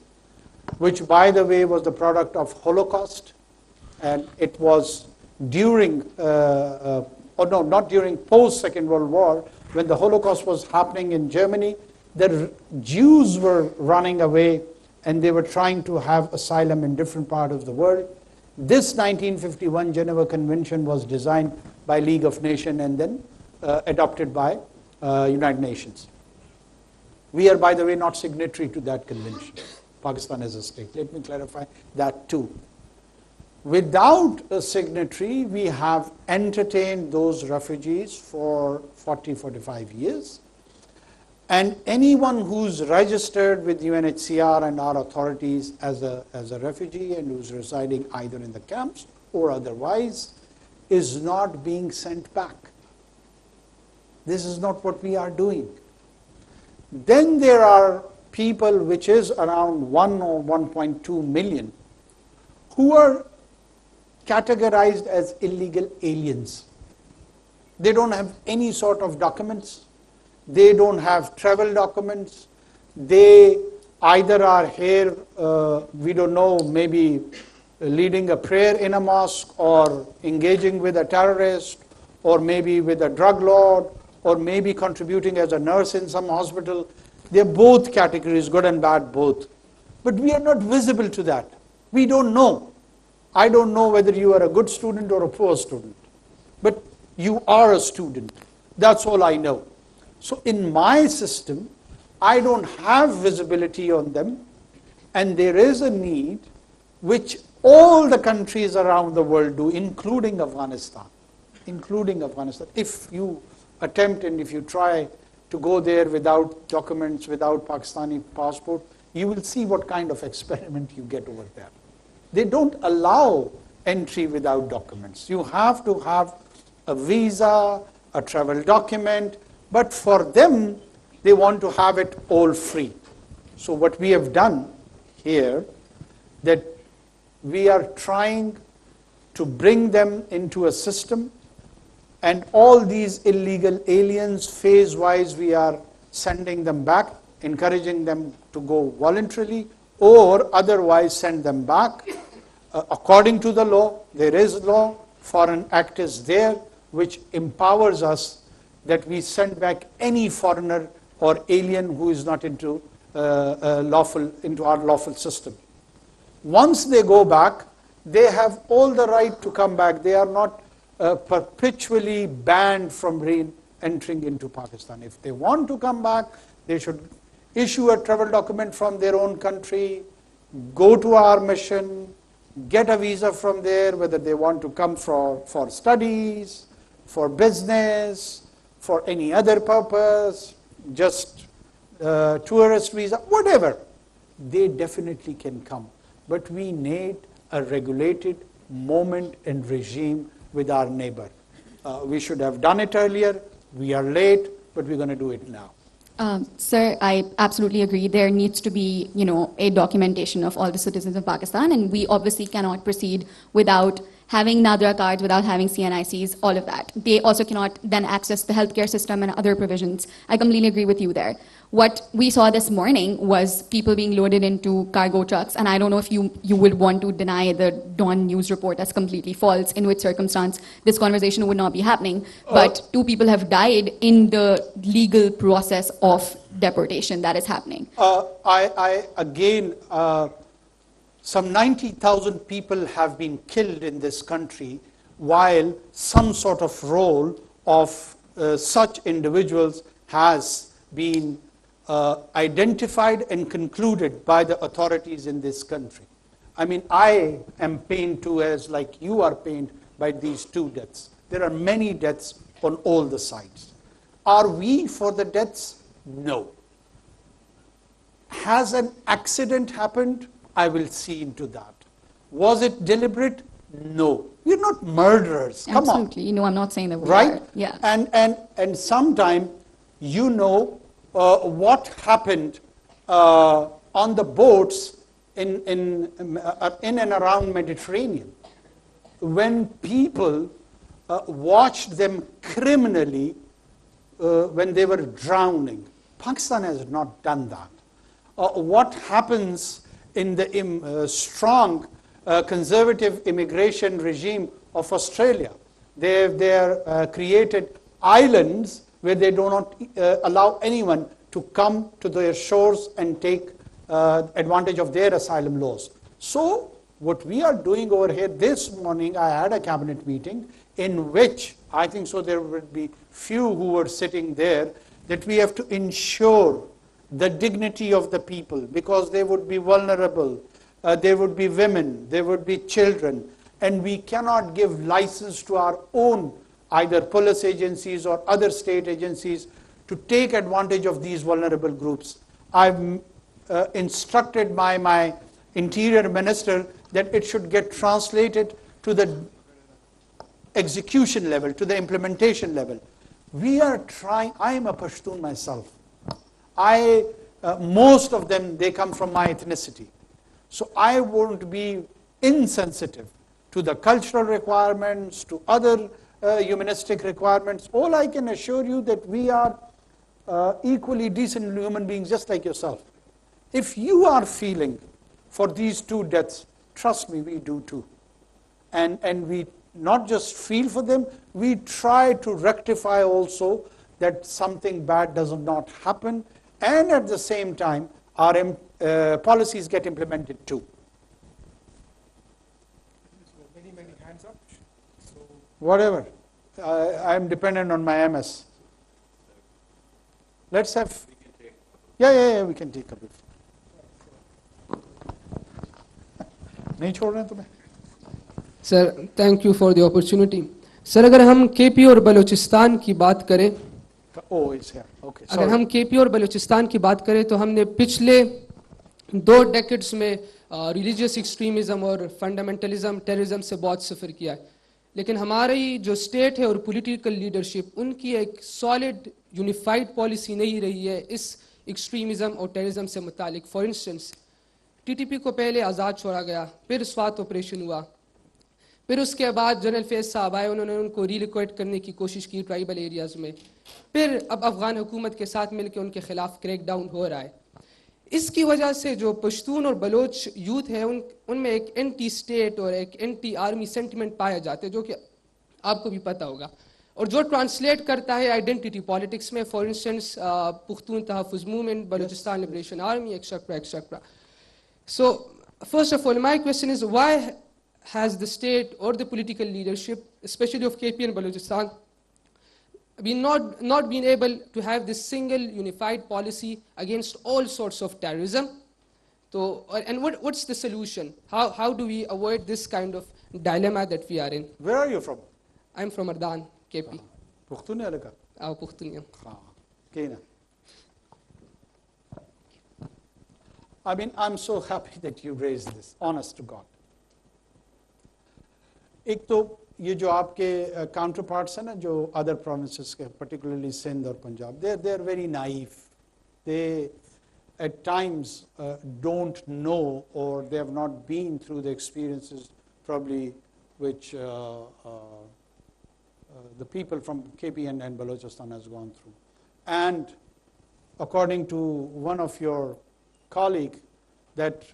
which, by the way, was the product of Holocaust, and it was during, not during post-Second World War, when the Holocaust was happening in Germany. The Jews were running away and they were trying to have asylum in different parts of the world. This 1951 Geneva Convention was designed by League of Nations and then adopted by United Nations. We are, by the way, not signatory to that convention, Pakistan as a state. Let me clarify that too. Without a signatory, we have entertained those refugees for 40, 45 years. And anyone who's registered with UNHCR and our authorities as a refugee and who's residing either in the camps or otherwise is not being sent back. This is not what we are doing. Then there are people, which is around 1 or 1.2 million, who are categorized as illegal aliens. They don't have any sort of documents. They don't have travel documents. They either are here, we don't know, maybe leading a prayer in a mosque, or engaging with a terrorist, or maybe with a drug lord, or maybe contributing as a nurse in some hospital. They're both categories, good and bad both. But we are not visible to that. We don't know. I don't know whether you are a good student or a poor student. But you are a student. That's all I know. So in my system, I don't have visibility on them And there is a need which all the countries around the world do, including Afghanistan. If you attempt and if you try to go there without documents, without Pakistani passport, you will see what kind of experiment you get over there. They don't allow entry without documents. You have to have a visa, a travel document, but for them, they want to have it all free. So what we have done here, that we are trying to bring them into a system, and all these illegal aliens, phase-wise, we are sending them back, encouraging them to go voluntarily, or otherwise send them back. According to the law, there is law, Foreign Act is there, which empowers us that we send back any foreigner or alien who is not into our lawful system. Once they go back, they have all the right to come back. They are not perpetually banned from re-entering into Pakistan. If they want to come back, they should issue a travel document from their own country, go to our mission, get a visa from there, whether they want to come for studies, for business, for any other purpose, just tourist visa, whatever. They definitely can come. But we need a regulated moment and regime with our neighbor. We should have done it earlier. We are late, but we're going to do it now. Sir, I absolutely agree. There needs to be, a documentation of all the citizens of Pakistan, and we obviously cannot proceed without having Nadra cards, without having CNICs, all of that. They also cannot then access the healthcare system and other provisions. I completely agree with you there. What we saw this morning was people being loaded into cargo trucks, and I don't know if you would want to deny the Dawn news report as completely false, in which circumstance this conversation would not be happening, but 2 people have died in the legal process of deportation that is happening. Some 90,000 people have been killed in this country, while some sort of role of such individuals has been identified and concluded by the authorities in this country. I mean, I am pained too, as like you are pained by these 2 deaths. There are many deaths on all the sides. Are we for the deaths? No. Has an accident happened? I will see into that. Was it deliberate? No. We're not murderers. Come on. Absolutely. No, I'm not saying that we right? are. Yeah. And sometime what happened on the boats in and around Mediterranean, when people watched them criminally when they were drowning. Pakistan has not done that. What happens in the strong conservative immigration regime of Australia? They created islands where they do not allow anyone to come to their shores and take advantage of their asylum laws. So what we are doing over here, this morning I had a cabinet meeting in which I think so there would be few who were sitting there, that we have to ensure the dignity of the people, because they would be vulnerable, there would be women, there would be children, and we cannot give license to our own either police agencies or other state agencies to take advantage of these vulnerable groups. I've instructed my interior minister that it should get translated to the execution level, to the implementation level. We are trying. I am a Pashtun myself. Most of them, they come from my ethnicity. So I won't be insensitive to the cultural requirements, to other humanistic requirements. All I can assure you that we are equally decent human beings, just like yourself. If you are feeling for these 2 deaths, trust me, we do too. And we not just feel for them, we try to rectify also that something bad does not happen, and at the same time, our policies get implemented too. Many hands up. So Whatever. I'm dependent on my MS. Let's have... Yeah, we can take a bit. नहीं छोड़ रहे हैं तुम्हें. Sir thank you for the opportunity. Sir अगर हम KP और बलूचिस्तान की बात करें, okay, अगर हम केपी और बलूचिस्तान की बात करें तो हमने पिछले 2 डेकेड्स में रिलीजियस एक्सट्रीमिज्म और फंडामेंटलिज्म टेररिज्म से बहुत सफ़र किया है, लेकिन हमारी जो स्टेट है और पॉलिटिकल लीडरशिप उनकी एक सॉलिड यूनिफाइड पॉलिसी नहीं रही है इस एक्सट्रीमिज्म और टेररिज्म से मुतालिक. फॉर इंस्टेंस टीटीपी को पहले आज़ाद छोड़ा गया, फिर स्वात ऑपरेशन हुआ, फिर उसके बाद जनरल फैज साहब आए, उन्होंने उनको रीलोकेट करने की कोशिश की ट्राइबल एरियाज़ में, फिर अब अफ़गान हुकूमत के साथ मिलकर उनके खिलाफ क्रैकडाउन हो रहा है. इसकी वजह से जो पश्तून और बलोच यूथ है उनमें एक एंटी स्टेट और एक एंटी आर्मी सेंटिमेंट पाया जाता है, जो कि आपको भी पता होगा, और जो ट्रांसलेट करता है आइडेंटिटी पॉलिटिक्स में. For instance Pukhtun Tahaffuz movement, Balochistan liberation army, etcetera etcetera. So, first of all, my question is why has the state or the political leadership, especially of KP and Balochistan, not been able to have this single unified policy against all sorts of terrorism? So, and what's the solution? How do we avoid this kind of dilemma that we are in? Where are you from? I'm from Ardan, KP. Pukhtunia laka? Pukhtunia. Kena. I mean, I'm so happy that you raised this, honest to God. एक तो ये जो आपके counterparts हैं ना जो other provinces के, particularly Sindh और Punjab, they're very naive. They at times don't know, or they have not been through the experiences probably which the people from KP and Balochistan has gone through. And according to one of your colleague, that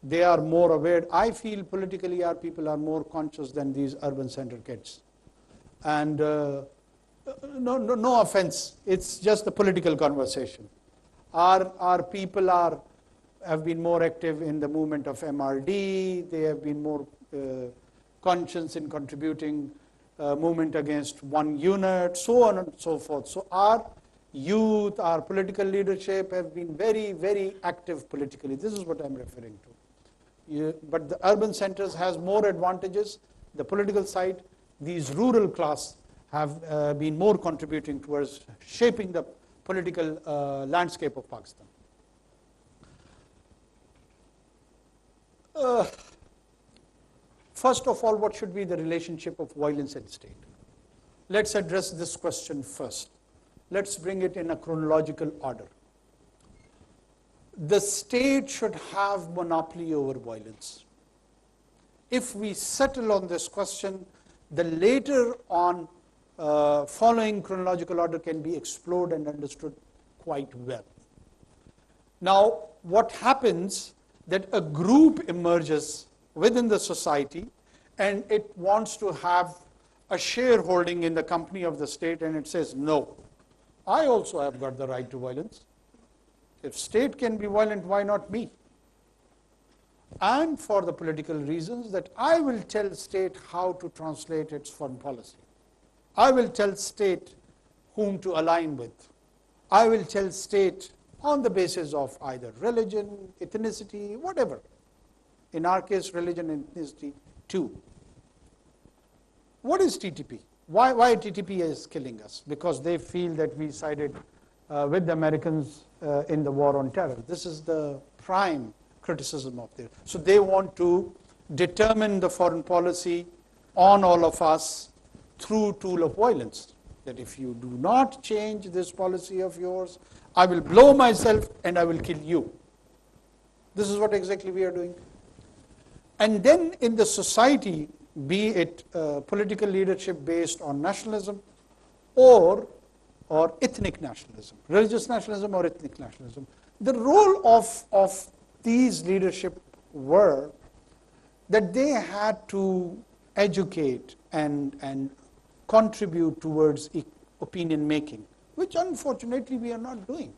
they are more aware. I feel politically our people are more conscious than these urban center kids. And no offense, it's just a political conversation. Our people have been more active in the movement of MRD, they have been more conscious in contributing movement against one unit, so on and so forth. So our youth, our political leadership have been very, very active politically. This is what I'm referring to. But the urban centers has more advantages. The political side, these rural class have been more contributing towards shaping the political landscape of Pakistan. First of all, what should be the relationship of violence and state? Let's address this question first. Let's bring it in a chronological order. The state should have monopoly over violence. If we settle on this question, the later on following chronological order can be explored and understood quite well. Now, what happens that a group emerges within the society and it wants to have a shareholding in the company of the state, and it says, no, I also have got the right to violence. If state can be violent, why not me? And for the political reasons that I will tell state how to translate its foreign policy. I will tell state whom to align with. I will tell state on the basis of either religion, ethnicity, whatever. In our case, religion and ethnicity too. What is TTP? Why TTP is killing us? Because they feel that we sided with the Americans in the war on terror. This is the prime criticism of theirs. So they want to determine the foreign policy on all of us through tool of violence. That if you do not change this policy of yours, I will blow myself and I will kill you. This is what exactly we are doing. And then in the society, be it political leadership based on nationalism or ethnic nationalism, religious nationalism or ethnic nationalism, the role of these leadership were that they had to educate and contribute towards opinion making, which unfortunately we are not doing.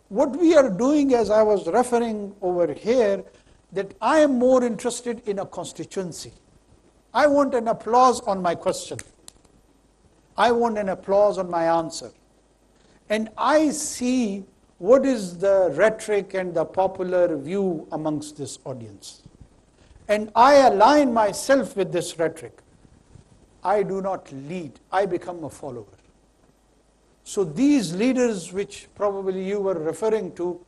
What we are doing, as I was referring over here, that I am more interested in a constituency. I want an applause on my question. I want an applause on my answer. And I see what is the rhetoric and the popular view amongst this audience. and I align myself with this rhetoric, I do not lead, I become a follower. So these leaders which probably you were referring to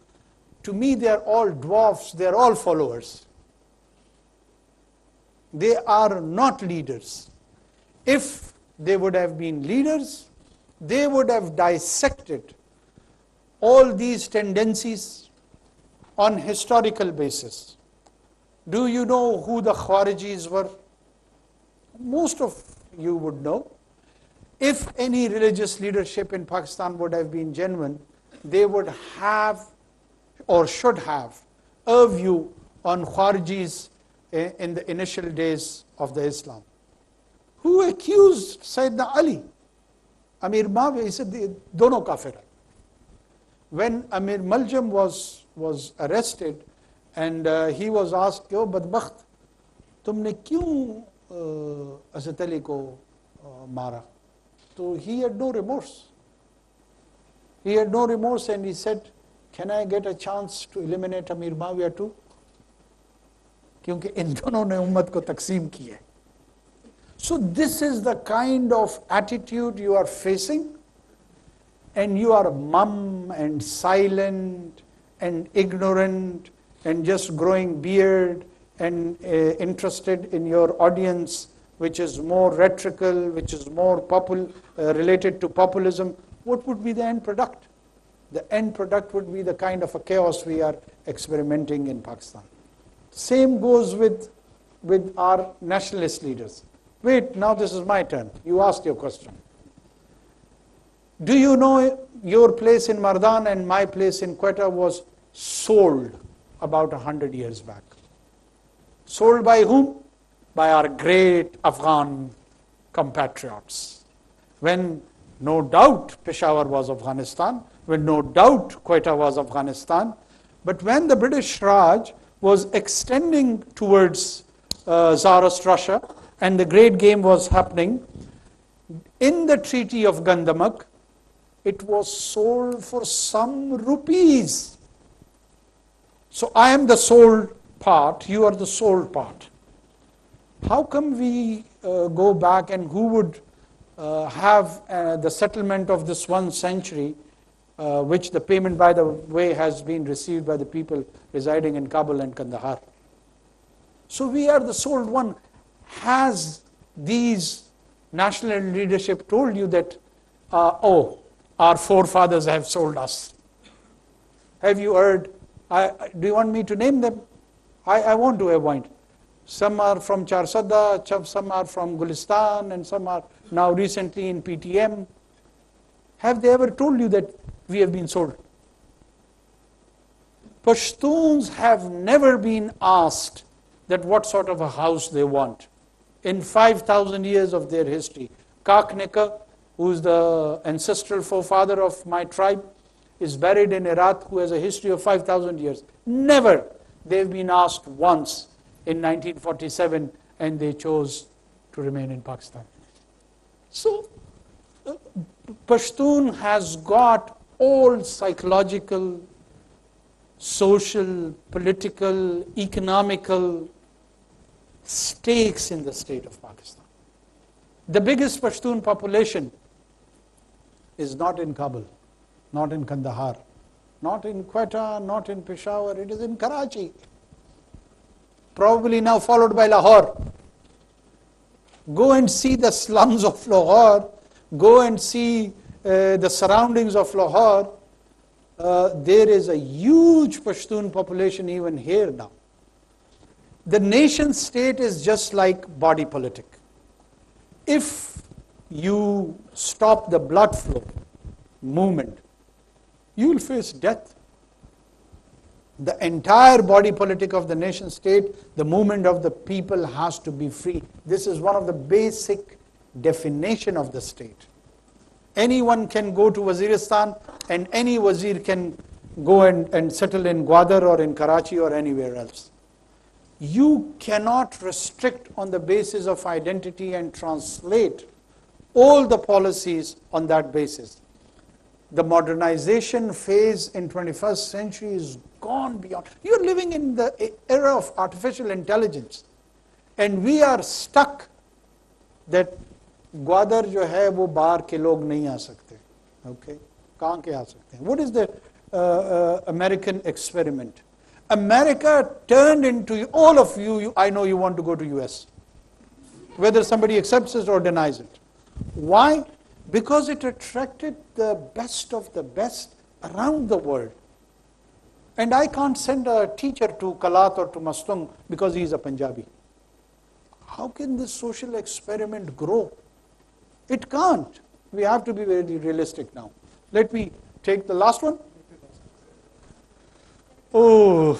me they are all dwarfs, they are all followers. They are not leaders. If they would have been leaders, they would have dissected all these tendencies on historical basis. Do you know who the Khwarijis were? Most of you would know. If any religious leadership in Pakistan would have been genuine, they would have or should have a view on Khwarijis in the initial days of the Islam. Who accused Sayyidina Ali? Amir Muawiyah, he said, dono kafir hai. When Amir Muljam was arrested and he was asked, "Yo badbakht, tumne kyun Hazrat Ali ko mara?" So he had no remorse. He had no remorse and he said, "Can I get a chance to eliminate Amir Muawiyah too? क्योंकि इन दोनों ने उम्मत को तकसीम की है." So this is the kind of attitude you are facing, and you are mum and silent and ignorant and just growing beard and interested in your audience, which is more rhetorical, which is more related to populism. What would be the end product? The end product would be the kind of a chaos we are experimenting in Pakistan. Same goes with our nationalist leaders. Wait, now this is my turn. You asked your question. Do you know your place in Mardan and my place in Quetta was sold about 100 years back? Sold by whom? By our great Afghan compatriots. When no doubt Peshawar was Afghanistan, when no doubt Quetta was Afghanistan, but when the British Raj was extending towards Tsarist Russia, and the great game was happening, in the Treaty of Gandamak, it was sold for some rupees. So I am the sold part, you are the sold part. How come we go back and who would have the settlement of this 1 century, which the payment, by the way, has been received by the people residing in Kabul and Kandahar? So we are the sold one. Has these national leadership told you that, our forefathers have sold us? Have you heard? Do you want me to name them? I want to avoid. Some are from Charsadda, some are from Gulistan, and some are now recently in PTM. Have they ever told you that we have been sold? Pashtuns have never been asked that what sort of a house they want. In 5,000 years of their history, Kakneka, who is the ancestral forefather of my tribe, is buried in Iraq, who has a history of 5,000 years. Never. They've been asked once in 1947, and they chose to remain in Pakistan. So, Pashtun has got all psychological, social, political, economical stakes in the state of Pakistan. The biggest Pashtun population is not in Kabul, not in Kandahar, not in Quetta, not in Peshawar, it is in Karachi. Probably now followed by Lahore. Go and see the slums of Lahore, go and see the surroundings of Lahore. There is a huge Pashtun population even here now. The nation state is just like body politic. If you stop the blood flow movement, you will face death. The entire body politic of the nation state, the movement of the people has to be free. This is one of the basic definition of the state. Anyone can go to Waziristan and any wazir can go and settle in Gwadar or in Karachi or anywhere else. You cannot restrict on the basis of identity and translate all the policies on that basis. The modernization phase in 21st century is gone beyond. You're living in the era of artificial intelligence. and we are stuck that Gwadar जो है वो बाहर के लोग नहीं आ सकते. Okay, कहाँ के आ सकते हैं? What is the American experiment? America turned into all of you. I know you want to go to US, whether somebody accepts it or denies it. Why? Because it attracted the best of the best around the world. And I can't send a teacher to Kalat or to Mastung because he is a Punjabi. How can this social experiment grow? It can't. We have to be very realistic now. Let me take the last one. Oh,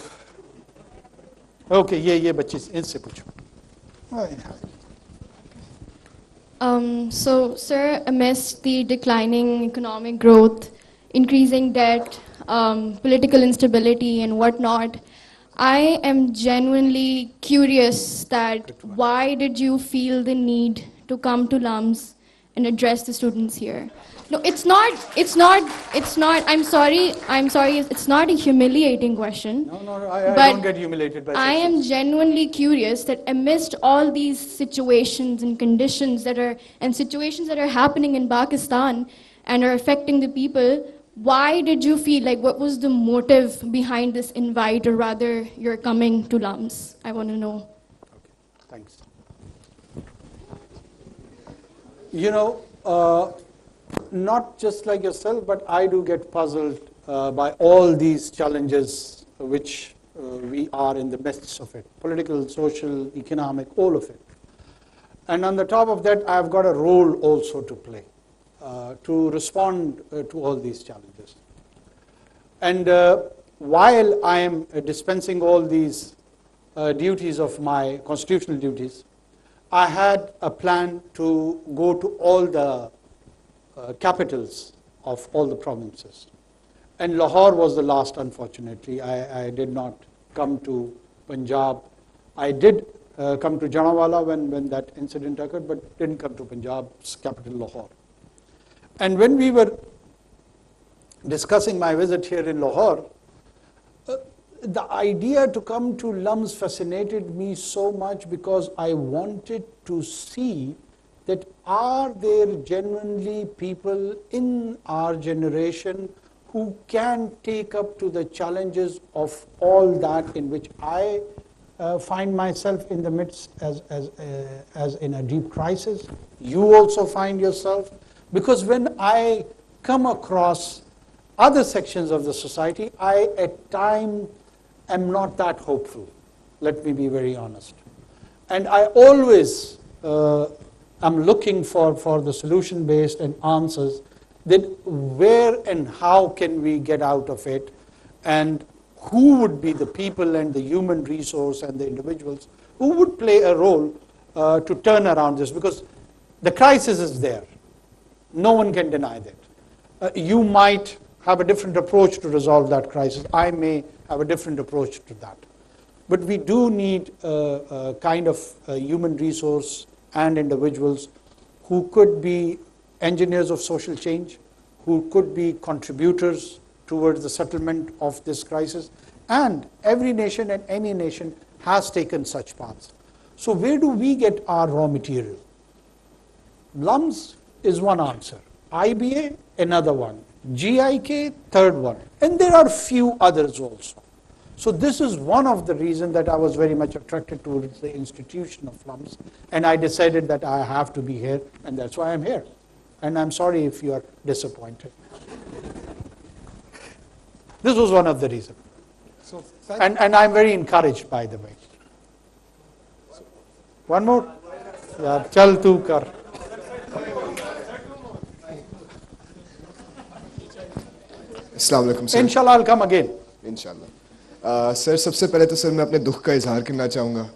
okay, ये बच्चे इनसे पूछो. So, sir, amidst the declining economic growth, increasing debt, political instability and whatnot, I am genuinely curious that why did you feel the need to come to LUMS and address the students here? No, it's not, I'm sorry, it's not a humiliating question. No, I don't get humiliated by I am genuinely curious that amidst all these situations and conditions that are happening in Pakistan and are affecting the people, why did you feel like, what was the motive behind this invite, or rather you're coming to LUMS? I want to know. Okay, thanks. You know, not just like yourself, but I do get puzzled by all these challenges which we are in the midst of it. Political, social, economic, all of it. And on the top of that, I've got a role also to play, to respond to all these challenges. And while I am dispensing all these duties of my constitutional duties, I had a plan to go to all the capitals of all the provinces. And Lahore was the last, unfortunately. I did not come to Punjab. I did come to Janawala when that incident occurred, but didn't come to Punjab's capital, Lahore. And when we were discussing my visit here in Lahore, the idea to come to LUMS fascinated me so much because I wanted to see that are there genuinely people in our generation who can take up to the challenges of all that in which I find myself in the midst as in a deep crisis. You also find yourself. Because when I come across other sections of the society, I at times am not that hopeful. Let me be very honest. And I always am looking for the solution-based and answers that where and how can we get out of it, and who would be the people and the human resource and the individuals who would play a role to turn around this, because the crisis is there. No one can deny that. You might have a different approach to resolve that crisis. I may have a different approach to that. But we do need a kind of human resource and individuals who could be engineers of social change, who could be contributors towards the settlement of this crisis. And every nation and any nation has taken such paths. So where do we get our raw material? LUMS is one answer. IBA, another one. GIK, third one. And there are few others also. So this is one of the reasons that I was very much attracted towards the institution of LUMS. And I decided that I have to be here, and that's why I'm here. And I'm sorry if you are disappointed. This was one of the reasons. So, and I'm very encouraged, by the way. One more? Yeah, chal tu kar. अस्सलाम वालेकुम sir. Inshallah, I'll come again. इंशाल्लाह. Sir सबसे पहले तो sir मैं अपने दुख का इजहार करना चाहूँगा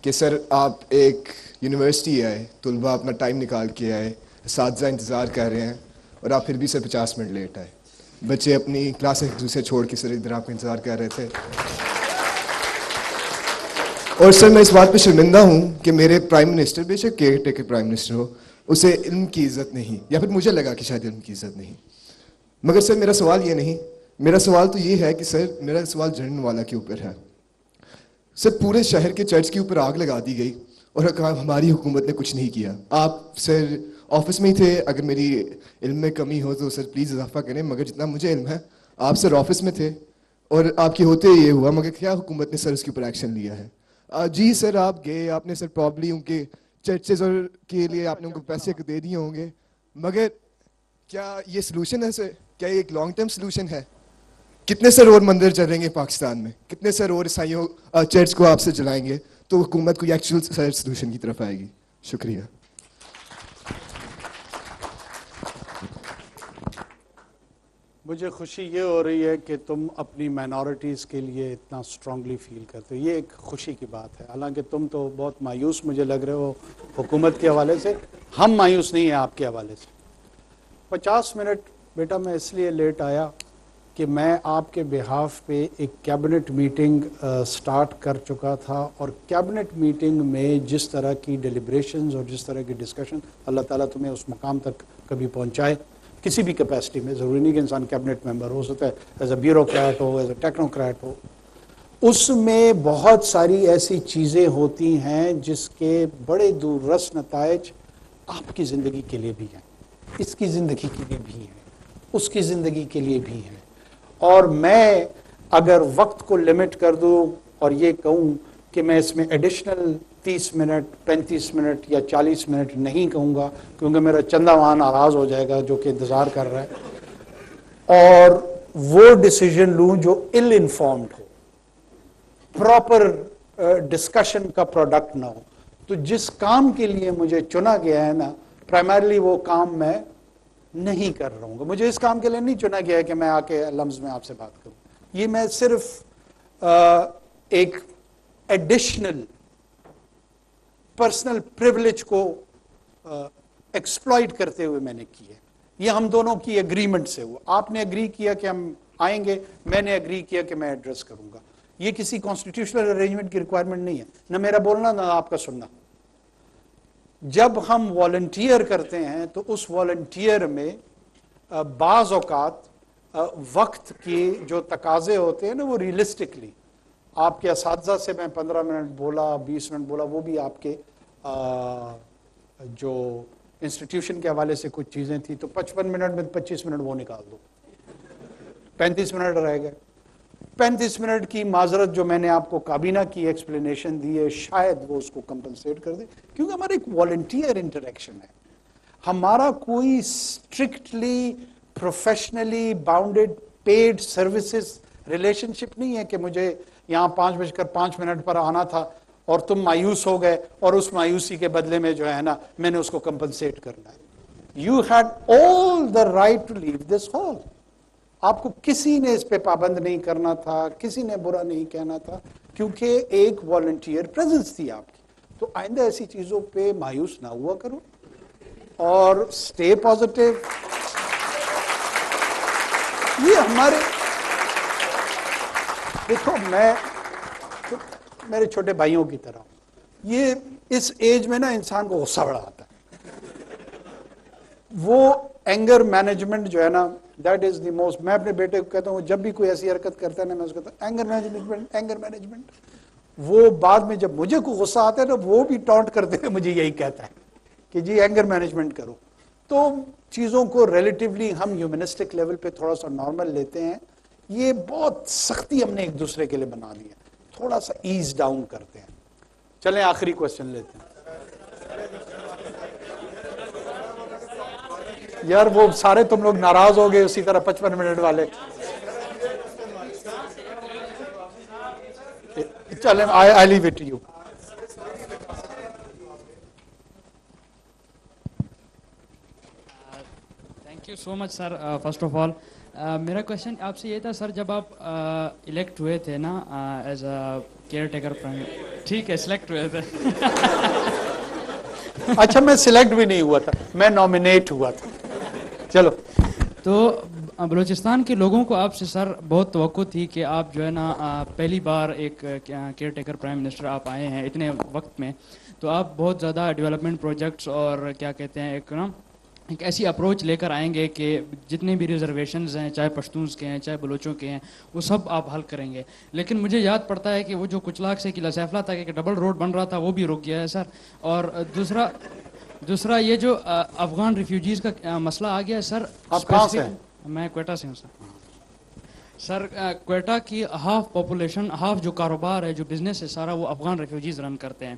कि सर आप एक यूनिवर्सिटी आए, तुलबा अपना टाइम निकाल के आए, साथीज़ा इंतज़ार कर रहे हैं और आप फिर भी सर 50 मिनट लेट आए. बच्चे अपनी क्लास एक दूसरे छोड़ के सर इधर आपका इंतज़ार कर रहे थे. और सर मैं इस बात पे शर्मिंदा हूँ कि मेरे प्राइम मिनिस्टर, बेशक केयरटेकर प्राइम मिनिस्टर हो, उसे इल्म की इज़्ज़त नहीं, या फिर मुझे लगा कि शायद इल्म की इज़्ज़त नहीं. मगर सर मेरा सवाल ये नहीं, मेरा सवाल तो ये है कि सर मेरा सवाल जनरल वाला के ऊपर है. सर पूरे शहर के चर्च के ऊपर आग लगा दी गई اور کہا ہماری حکومت نے کچھ نہیں کیا. آپ سر آفس میں ہی تھے, اگر میری علم میں کمی ہو تو سر پلیز اضافہ کریں, مگر جتنا مجھے علم ہے آپ سر آفس میں تھے اور آپ کے ہوتے یہ ہوا, مگر کیا حکومت نے سر اس کے اوپر ایکشن لیا ہے؟ جی سر آپ گئے, آپ نے سر پرابلی ان کے چرچز اور کے لیے آپ نے ان کو پیسے دے دیے ہوں گے, مگر کیا یہ سلوشن ہے سر؟ کیا یہ ایک لانگ ٹرم سلوشن ہے؟ کتنے سر اور مندر چلیں گے پاکستان میں, کتنے سر اور عیسائیوں چرچ کو آپ سے جلائیں گے تو حکومت کو ایکچوئل سر سلوشن کی طرف آئے گی؟ شکریہ. مجھے خوشی یہ ہو رہی ہے کہ تم اپنی مائنورٹیز کے لیے اتنا اسٹرانگلی فیل کرتے ہو, یہ ایک خوشی کی بات ہے. حالانکہ تم تو بہت مایوس مجھے لگ رہے ہو حکومت کے حوالے سے, ہم مایوس نہیں ہیں آپ کے حوالے سے. 50 منٹ بیٹا میں اس لیے لیٹ آیا کہ میں آپ کے بہاف پہ ایک کیبنٹ میٹنگ سٹارٹ کر چکا تھا, اور کیبنٹ میٹنگ میں جس طرح کی ڈیلیبریشنز اور جس طرح کی ڈسکشن, اللہ تعالیٰ تمہیں اس مقام تک کبھی پہنچائے کسی بھی کیپیسٹی میں. ضروری نہیں کہ انسان کیبنٹ ممبر ہو سکتا ہے, ایز اے بیوروکریٹ ہو, ایز اے ٹیکنوکریٹ ہو. اس میں بہت ساری ایسی چیزیں ہوتی ہیں جس کے بڑے دور رس نتائج آپ کی زندگی کے لیے بھی ہیں, اس کی زندگی کے لیے بھی ہیں, اس کی زندگی کے لیے بھی ہیں. اور میں اگر وقت کو لمٹ کر دوں اور یہ کہوں کہ میں اس میں ایڈیشنل 30 منٹ 35 منٹ یا 40 منٹ نہیں کہوں گا, کیونکہ میرا چندہ وہاں ناراض ہو جائے گا جو کہ انتظار کر رہا ہے, اور وہ ڈیسیجن لوں جو ill informed ہو, پراپر ڈسکشن کا پروڈکٹ نہ ہو. تو جس کام کے لیے مجھے چنا گیا ہے نا, پرائمرلی وہ کام میں نہیں کر رہا ہوں. مجھے اس کام کے لیے نہیں چنا گیا ہے کہ میں آ کے لمز میں آپ سے بات کروں. یہ میں صرف ایک ایڈیشنل پرسنل پریولیج کو ایکسپلائٹ کرتے ہوئے میں نے کی ہے. یہ ہم دونوں کی اگریمنٹ سے ہوا. آپ نے اگری کیا کہ ہم آئیں گے, میں نے اگری کیا کہ میں ایڈریس کروں گا. یہ کسی کانسٹیٹیوشنل ارینجمنٹ کی ریکوائرمنٹ نہیں ہے, نہ میرا بولنا نہ آپ کا سننا. جب ہم والنٹیئر کرتے ہیں تو اس والنٹیئر میں بعض اوقات وقت کی جو تقاضے ہوتے ہیں نا, وہ ریئلسٹکلی آپ کے اساتذہ سے میں 15 منٹ بولا, 20 منٹ بولا, وہ بھی آپ کے جو انسٹیٹیوشن کے حوالے سے کچھ چیزیں تھیں, تو 55 منٹ میں 25 منٹ وہ نکال دو, 35 منٹ رہ گئے. 35 منٹ کی معذرت جو میں نے آپ کو کابینہ کی ایکسپلینیشن دی ہے, شاید وہ اس کو کمپنسیٹ کر دے, کیونکہ ہمارا ایک والنٹیئر انٹریکشن ہے. ہمارا کوئی strictly professionally bounded paid services relationship نہیں ہے کہ مجھے یہاں 5:05 پر آنا تھا اور تم مایوس ہو گئے اور اس مایوسی کے بدلے میں جو ہے نا میں نے اس کو کمپنسیٹ کرنا ہے. You had all the right to leave this hall. آپ کو کسی نے اس پہ پابند نہیں کرنا تھا, کسی نے برا نہیں کہنا تھا, کیونکہ ایک والنٹیئر پریزنس تھی آپ کی. تو آئندہ ایسی چیزوں پہ مایوس نہ ہوا کرو اور اسٹے پازیٹیو. یہ ہمارے دیکھو, میں میرے چھوٹے بھائیوں کی طرح ہوں. یہ اس ایج میں نا انسان کو غصہ بڑا آتا ہے. وہ اینگر مینجمنٹ جو ہے نا, دیٹ از دی موسٹ. میں اپنے بیٹے کو کہتا ہوں جب بھی کوئی ایسی حرکت کرتا ہے نا, میں اس کو کہتا ہوں اینگر مینجمنٹ. وہ بعد میں جب مجھے کو غصہ آتا ہے نا, وہ بھی ٹانٹ کرتے ہوئے مجھے یہی کہتا ہے کہ جی اینگر مینجمنٹ کرو. تو چیزوں کو ریلیٹیولی ہم ہیومنسٹک لیول پہ تھوڑا سا نارمل لیتے ہیں. یہ بہت سختی ہم نے ایک دوسرے کے لیے بنا دی ہے, تھوڑا سا ایز ڈاؤن کرتے ہیں. چلیں آخری کوشچن لیتے ہیں. یار وہ سارے تم لوگ ناراض ہو گئے اسی طرح 55 منٹ والے. چلیں I leave it to you. Thank you so much sir. First of all میرا کوشچن آپ سے یہ تھا سر, جب آپ الیکٹ ہوئے تھے نا as a care taker prime, ٹھیک ہے سلیکٹ ہوئے تھے. اچھا میں سلیکٹ بھی نہیں ہوا تھا, میں نامینیٹ ہوا تھا. چلو. تو بلوچستان کے لوگوں کو آپ سے سر بہت توقع تھی کہ آپ جو ہے نا پہلی بار ایک کیئر ٹیکر پرائم منسٹر آپ آئے ہیں اتنے وقت میں, تو آپ بہت زیادہ ڈیولپمنٹ پروجیکٹس اور کیا کہتے ہیں ایک نا ایک ایسی اپروچ لے کر آئیں گے کہ جتنے بھی ریزرویشنز ہیں چاہے پشتونز کے ہیں چاہے بلوچوں کے ہیں وہ سب آپ حل کریں گے. لیکن مجھے یاد پڑتا ہے کہ وہ جو کچلاک سے قلعہ سیفلا تک ایک ڈبل روڈ بن رہا تھا وہ بھی رک گیا ہے سر. اور دوسرا یہ جو افغان ریفیوجیز کا مسئلہ آ گیا ہے سر. آپ کہاں سے ہیں؟ میں کوئٹہ سے ہوں سر. سر کوئٹہ کی ہاف پاپولیشن، ہاف جو کاروبار ہے جو بزنس ہے سارا وہ افغان ریفیوجیز رن کرتے ہیں.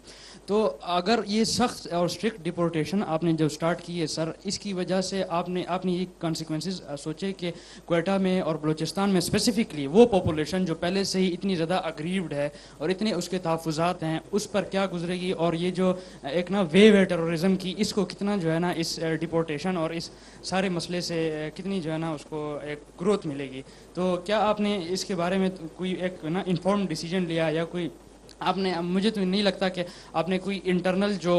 تو اگر یہ سخت اور اسٹرکٹ ڈپورٹیشن آپ نے جو سٹارٹ کی ہے سر، اس کی وجہ سے آپ نے یہ کانسیکوینسز سوچے کہ کوئٹہ میں اور بلوچستان میں اسپیسیفکلی وہ پاپولیشن جو پہلے سے ہی اتنی زیادہ اگریوڈ ہے اور اتنے اس کے تحفظات ہیں اس پر کیا گزرے گی، اور یہ جو ایک نا ویو ہے ٹیررزم کی، اس کو کتنا جو ہے نا اس ڈپورٹیشن اور اس سارے مسئلے سے کتنی جو ہے نا اس کو ایک گروتھ ملے گی. تو کیا آپ نے اس کے بارے میں کوئی ایک نا انفارم ڈیسیجن لیا، یا کوئی آپ نے، مجھے تو نہیں لگتا کہ آپ نے کوئی انٹرنل جو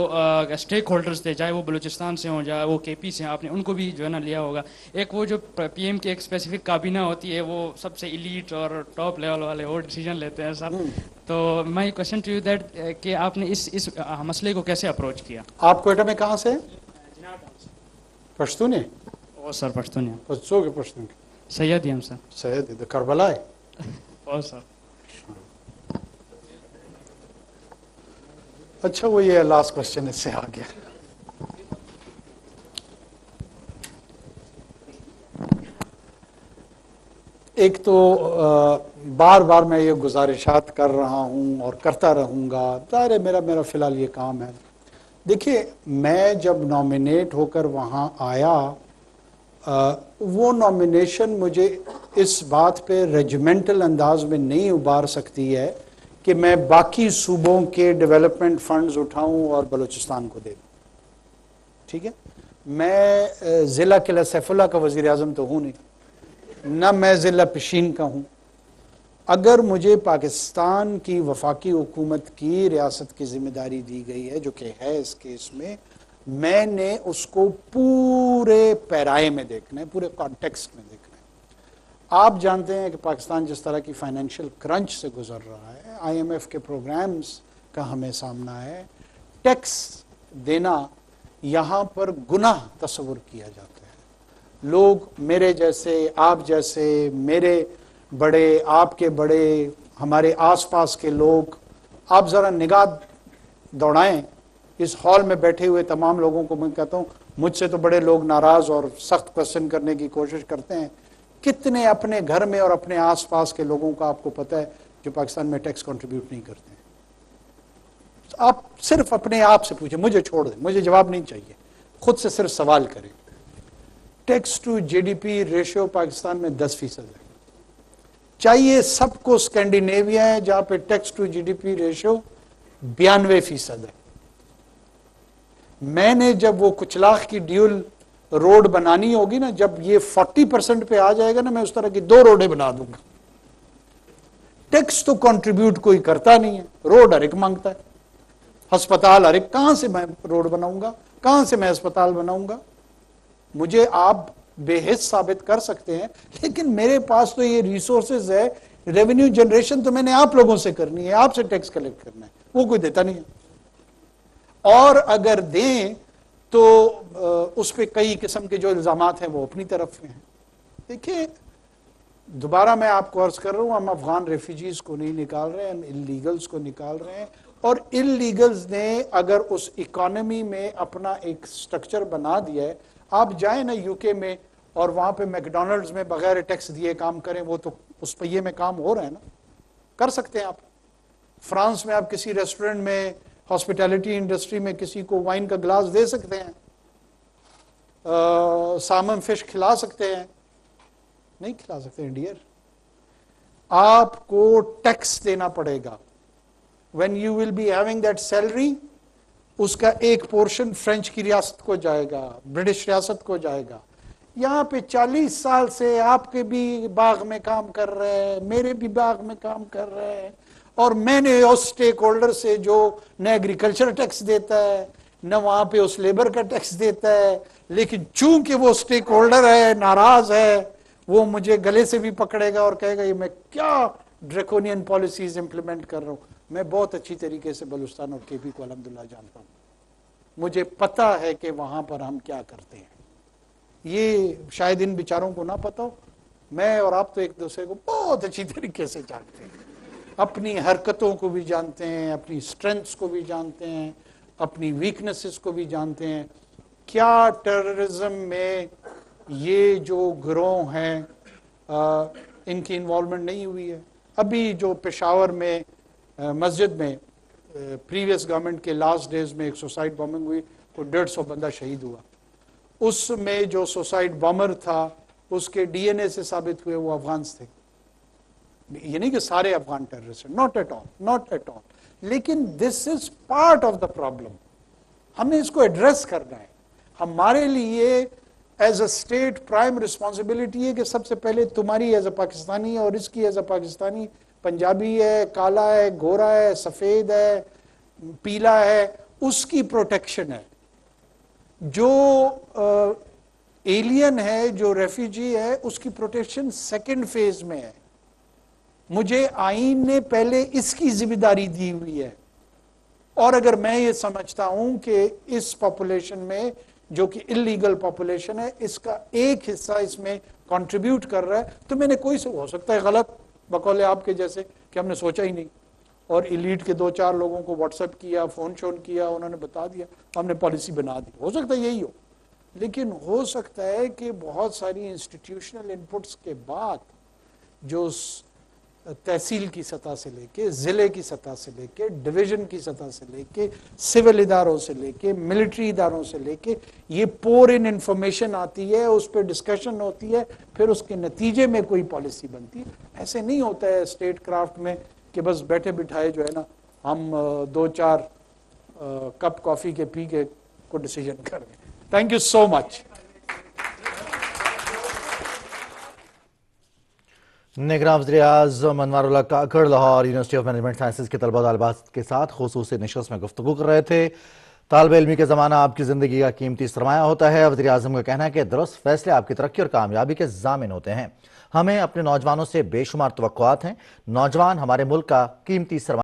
اسٹیک ہولڈرز تھے چاہے وہ بلوچستان سے ہوں چاہے وہ کے پی سے ہیں، آپ نے ان کو بھی جو ہے نا لیا ہوگا. ایک وہ جو پی ایم کی ایک اسپیسیفک کابینہ ہوتی ہے وہ سب سے ایلیٹ اور ٹاپ لیول والے وہ ڈیسیجن لیتے ہیں سر. تو my question to you that کہ آپ نے اس مسئلے کو کیسے اپروچ کیا؟ آپ کوئٹہ میں کہاں سے؟ پشتون ہے؟ او سر پشتون ہے. پشتو کے پشتون کے سید ہی ہم سر. سید کربلا ہے. او سر. اچھا وہ یہ لاسٹ کوشچن اس سے آ گیا. ایک تو بار بار میں یہ گزارشات کر رہا ہوں اور کرتا رہوں گا، ظاہر ہے میرا فی الحال یہ کام ہے. دیکھیے میں جب نامینیٹ ہو کر وہاں آیا، وہ نامینیشن مجھے اس بات پہ ریجیمنٹل انداز میں نہیں ابار سکتی ہے کہ میں باقی صوبوں کے ڈیولپمنٹ فنڈز اٹھاؤں اور بلوچستان کو دے دوں. ٹھیک ہے، میں ضلع قلعہ سیف اللہ کا وزیر اعظم تو ہوں نہیں، نہ میں ضلع پشین کا ہوں. اگر مجھے پاکستان کی وفاقی حکومت کی ریاست کی ذمہ داری دی گئی ہے جو کہ ہے اس کیس میں نے اس کو پورے پیرائے میں دیکھنا ہے، پورے کانٹیکسٹ میں دیکھنا ہے. آپ جانتے ہیں کہ پاکستان جس طرح کی فائنینشیل کرنچ سے گزر رہا ہے، آئی ایم ایف کے پروگرامز کا ہمیں سامنا ہے، ٹیکس دینا یہاں پر گناہ تصور کیا جاتا ہے. لوگ میرے جیسے، آپ جیسے، میرے بڑے، آپ کے بڑے، ہمارے آس پاس کے لوگ، آپ ذرا نگاہ دوڑائیں اس ہال میں بیٹھے ہوئے تمام لوگوں کو. میں کہتا ہوں مجھ سے تو بڑے لوگ ناراض اور سخت کوشچن کرنے کی کوشش کرتے ہیں. کتنے اپنے گھر میں اور اپنے آس پاس کے لوگوں کا آپ کو پتہ ہے جو پاکستان میں ٹیکس کنٹریبیوٹ نہیں کرتے ہیں؟ آپ صرف اپنے آپ سے پوچھیں، مجھے چھوڑ دیں، مجھے جواب نہیں چاہیے، خود سے صرف سوال کریں. Tax to G D P ratio Pakistan میں 10% ہے. چاہیے سب کو اسکینڈینیویا ہے جہاں پہ tax to G D P ratio 92% ہے. میں نے جب وہ کچلاخ کی ڈیول روڈ بنانی ہوگی نا، جب یہ 40% پہ آ جائے گا نا، میں اس طرح کی 2 روڈیں بنا دوں گا. ٹیکس تو کنٹریبیوٹ کوئی کرتا نہیں ہے، روڈ ہر ایک مانگتا ہے، ہسپتال ہر ایک. کہاں سے میں روڈ بناؤں گا، کہاں سے میں ہسپتال بناؤں گا؟ مجھے آپ بے حس ثابت کر سکتے ہیں، لیکن میرے پاس تو یہ ریسورسز ہے. ریونیو جنریشن تو میں نے آپ لوگوں سے کرنی ہے، آپ سے ٹیکس کلیکٹ کرنا ہے، وہ کوئی دیتا نہیں ہے. اور اگر دیں تو اس پہ کئی قسم کے جو الزامات ہیں وہ اپنی طرف ہیں. دیکھیں دوبارہ میں آپ کو عرض کر رہا ہوں، ہم افغان ریفیوجیز کو نہیں نکال رہے ہیں، ہم اللیگلز کو نکال رہے ہیں. اور اللیگلز نے اگر اس اکانومی میں اپنا ایک سٹرکچر بنا دیا ہے، آپ جائیں نا یو کے میں اور وہاں پہ میکڈونلڈز میں بغیر ٹیکس دیے کام کریں، وہ تو اس پہیے میں کام ہو رہا ہے نا، کر سکتے ہیں آپ. فرانس میں آپ کسی ریسٹورنٹ میں، ہاسپٹیلٹی انڈسٹری میں کسی کو وائن کا گلاس دے سکتے ہیں، سالمن فش کھلا سکتے ہیں؟ نہیں کھلا سکتے. ڈیئر آپ کو ٹیکس دینا پڑے گا. when you will be having that salary، اس کا ایک پورشن فرینچ کی ریاست کو جائے گا، برٹش ریاست کو جائے گا. یہاں پہ 40 سال سے آپ کے بھی باغ میں کام کر رہے ہیں، میرے بھی باغ میں کام کر رہے ہیں، اور میں نے اس سٹیک ہولڈر سے جو نہ ایگریکلچر ٹیکس دیتا ہے نہ وہاں پہ اس لیبر کا ٹیکس دیتا ہے، لیکن چونکہ وہ سٹیک ہولڈر ہے، ناراض ہے، وہ مجھے گلے سے بھی پکڑے گا اور کہے گا یہ میں کیا ڈریکونین پالیسیز امپلیمنٹ کر رہا ہوں. میں بہت اچھی طریقے سے بلوچستان اور کے پی کو الحمدللہ جانتا ہوں. مجھے پتہ ہے کہ وہاں پر ہم کیا کرتے ہیں. یہ شاید ان بیچاروں کو نہ پتا ہو. میں اور آپ تو ایک دوسرے کو بہت اچھی طریقے سے جانتے ہیں, اپنی حرکتوں کو بھی جانتے ہیں, اپنی اسٹرینتھس کو بھی جانتے ہیں, اپنی ویکنسز کو بھی جانتے ہیں. کیا ٹیررزم میں یہ جو گروہ ہیں ان کی انوالومنٹ نہیں ہوئی ہے؟ ابھی جو پشاور میں مسجد میں پریویس گورنمنٹ کے لاسٹ ڈیز میں ایک سوسائڈ بامبنگ ہوئی, کوئی 150 بندہ شہید ہوا. اس میں جو سوسائڈ بامر تھا اس کے ڈی این اے سے ثابت ہوئے وہ افغانس تھے. یہ نہیں کہ سارے افغان ٹیررسٹ ہیں, not at all, not at all. لیکن this is part of the problem. ہم نے اس کو ایڈریس کرنا ہے. ہمارے لیے as a state prime responsibility ہے کہ سب سے پہلے تمہاری ایز اے پاکستانی اور اس کی ایز اے پاکستانی, پنجابی ہے, کالا ہے, گورا ہے, سفید ہے, پیلا ہے, اس کی پروٹیکشن ہے. جو ایلین ہے, جو ریفیوجی ہے, اس کی پروٹیکشن سیکنڈ فیز میں ہے. مجھے آئین نے پہلے اس کی ذمہ داری دی ہوئی ہے. اور اگر میں یہ سمجھتا ہوں کہ اس پاپولیشن میں جو کہ اللیگل پاپولیشن ہے, اس کا ایک حصہ اس میں کنٹریبیوٹ کر رہا ہے, تو میں نے کوئی سے ہو سکتا ہے غلط بقول آپ کے جیسے کہ ہم نے سوچا ہی نہیں, اور ایلیٹ کے 2-4 لوگوں کو واٹس ایپ کیا, فون شون کیا, انہوں نے بتا دیا, ہم نے پالیسی بنا دی. ہو سکتا ہے یہی ہو. لیکن ہو سکتا ہے کہ بہت ساری انسٹیٹیوشنل انپٹس کے بعد جو تحصیل کی سطح سے لے کے, ضلع کی سطح سے لے کے, ڈویژن کی سطح سے لے کے, سول اداروں سے لے کے, ملٹری اداروں سے لے کے, یہ پور ان انفارمیشن آتی ہے, اس پہ ڈسکشن ہوتی ہے, پھر اس کے نتیجے میں کوئی پالیسی بنتی ہے. ایسے نہیں ہوتا ہے اسٹیٹ کرافٹ میں کہ بس بیٹھے بٹھائے جو ہے نا ہم 2-4 کپ کافی کے پی کے کو ڈیسیجن کر دیں. Thank you so much. نگراں وزیر اعظم Anwar Ullah Kakar Lahore university of management sciences کے طلباء و طالبات کے ساتھ خصوصی نشست میں گفتگو کر رہے تھے. طالب علمی کے زمانہ آپ کی زندگی کا قیمتی سرمایہ ہوتا ہے. وزیر اعظم کا کہنا ہے کہ درست فیصلے آپ کی ترقی اور کامیابی کے ضامن ہوتے ہیں. ہمیں اپنے نوجوانوں سے بے شمار توقعات ہیں. نوجوان ہمارے ملک کا قیمتی سرمایہ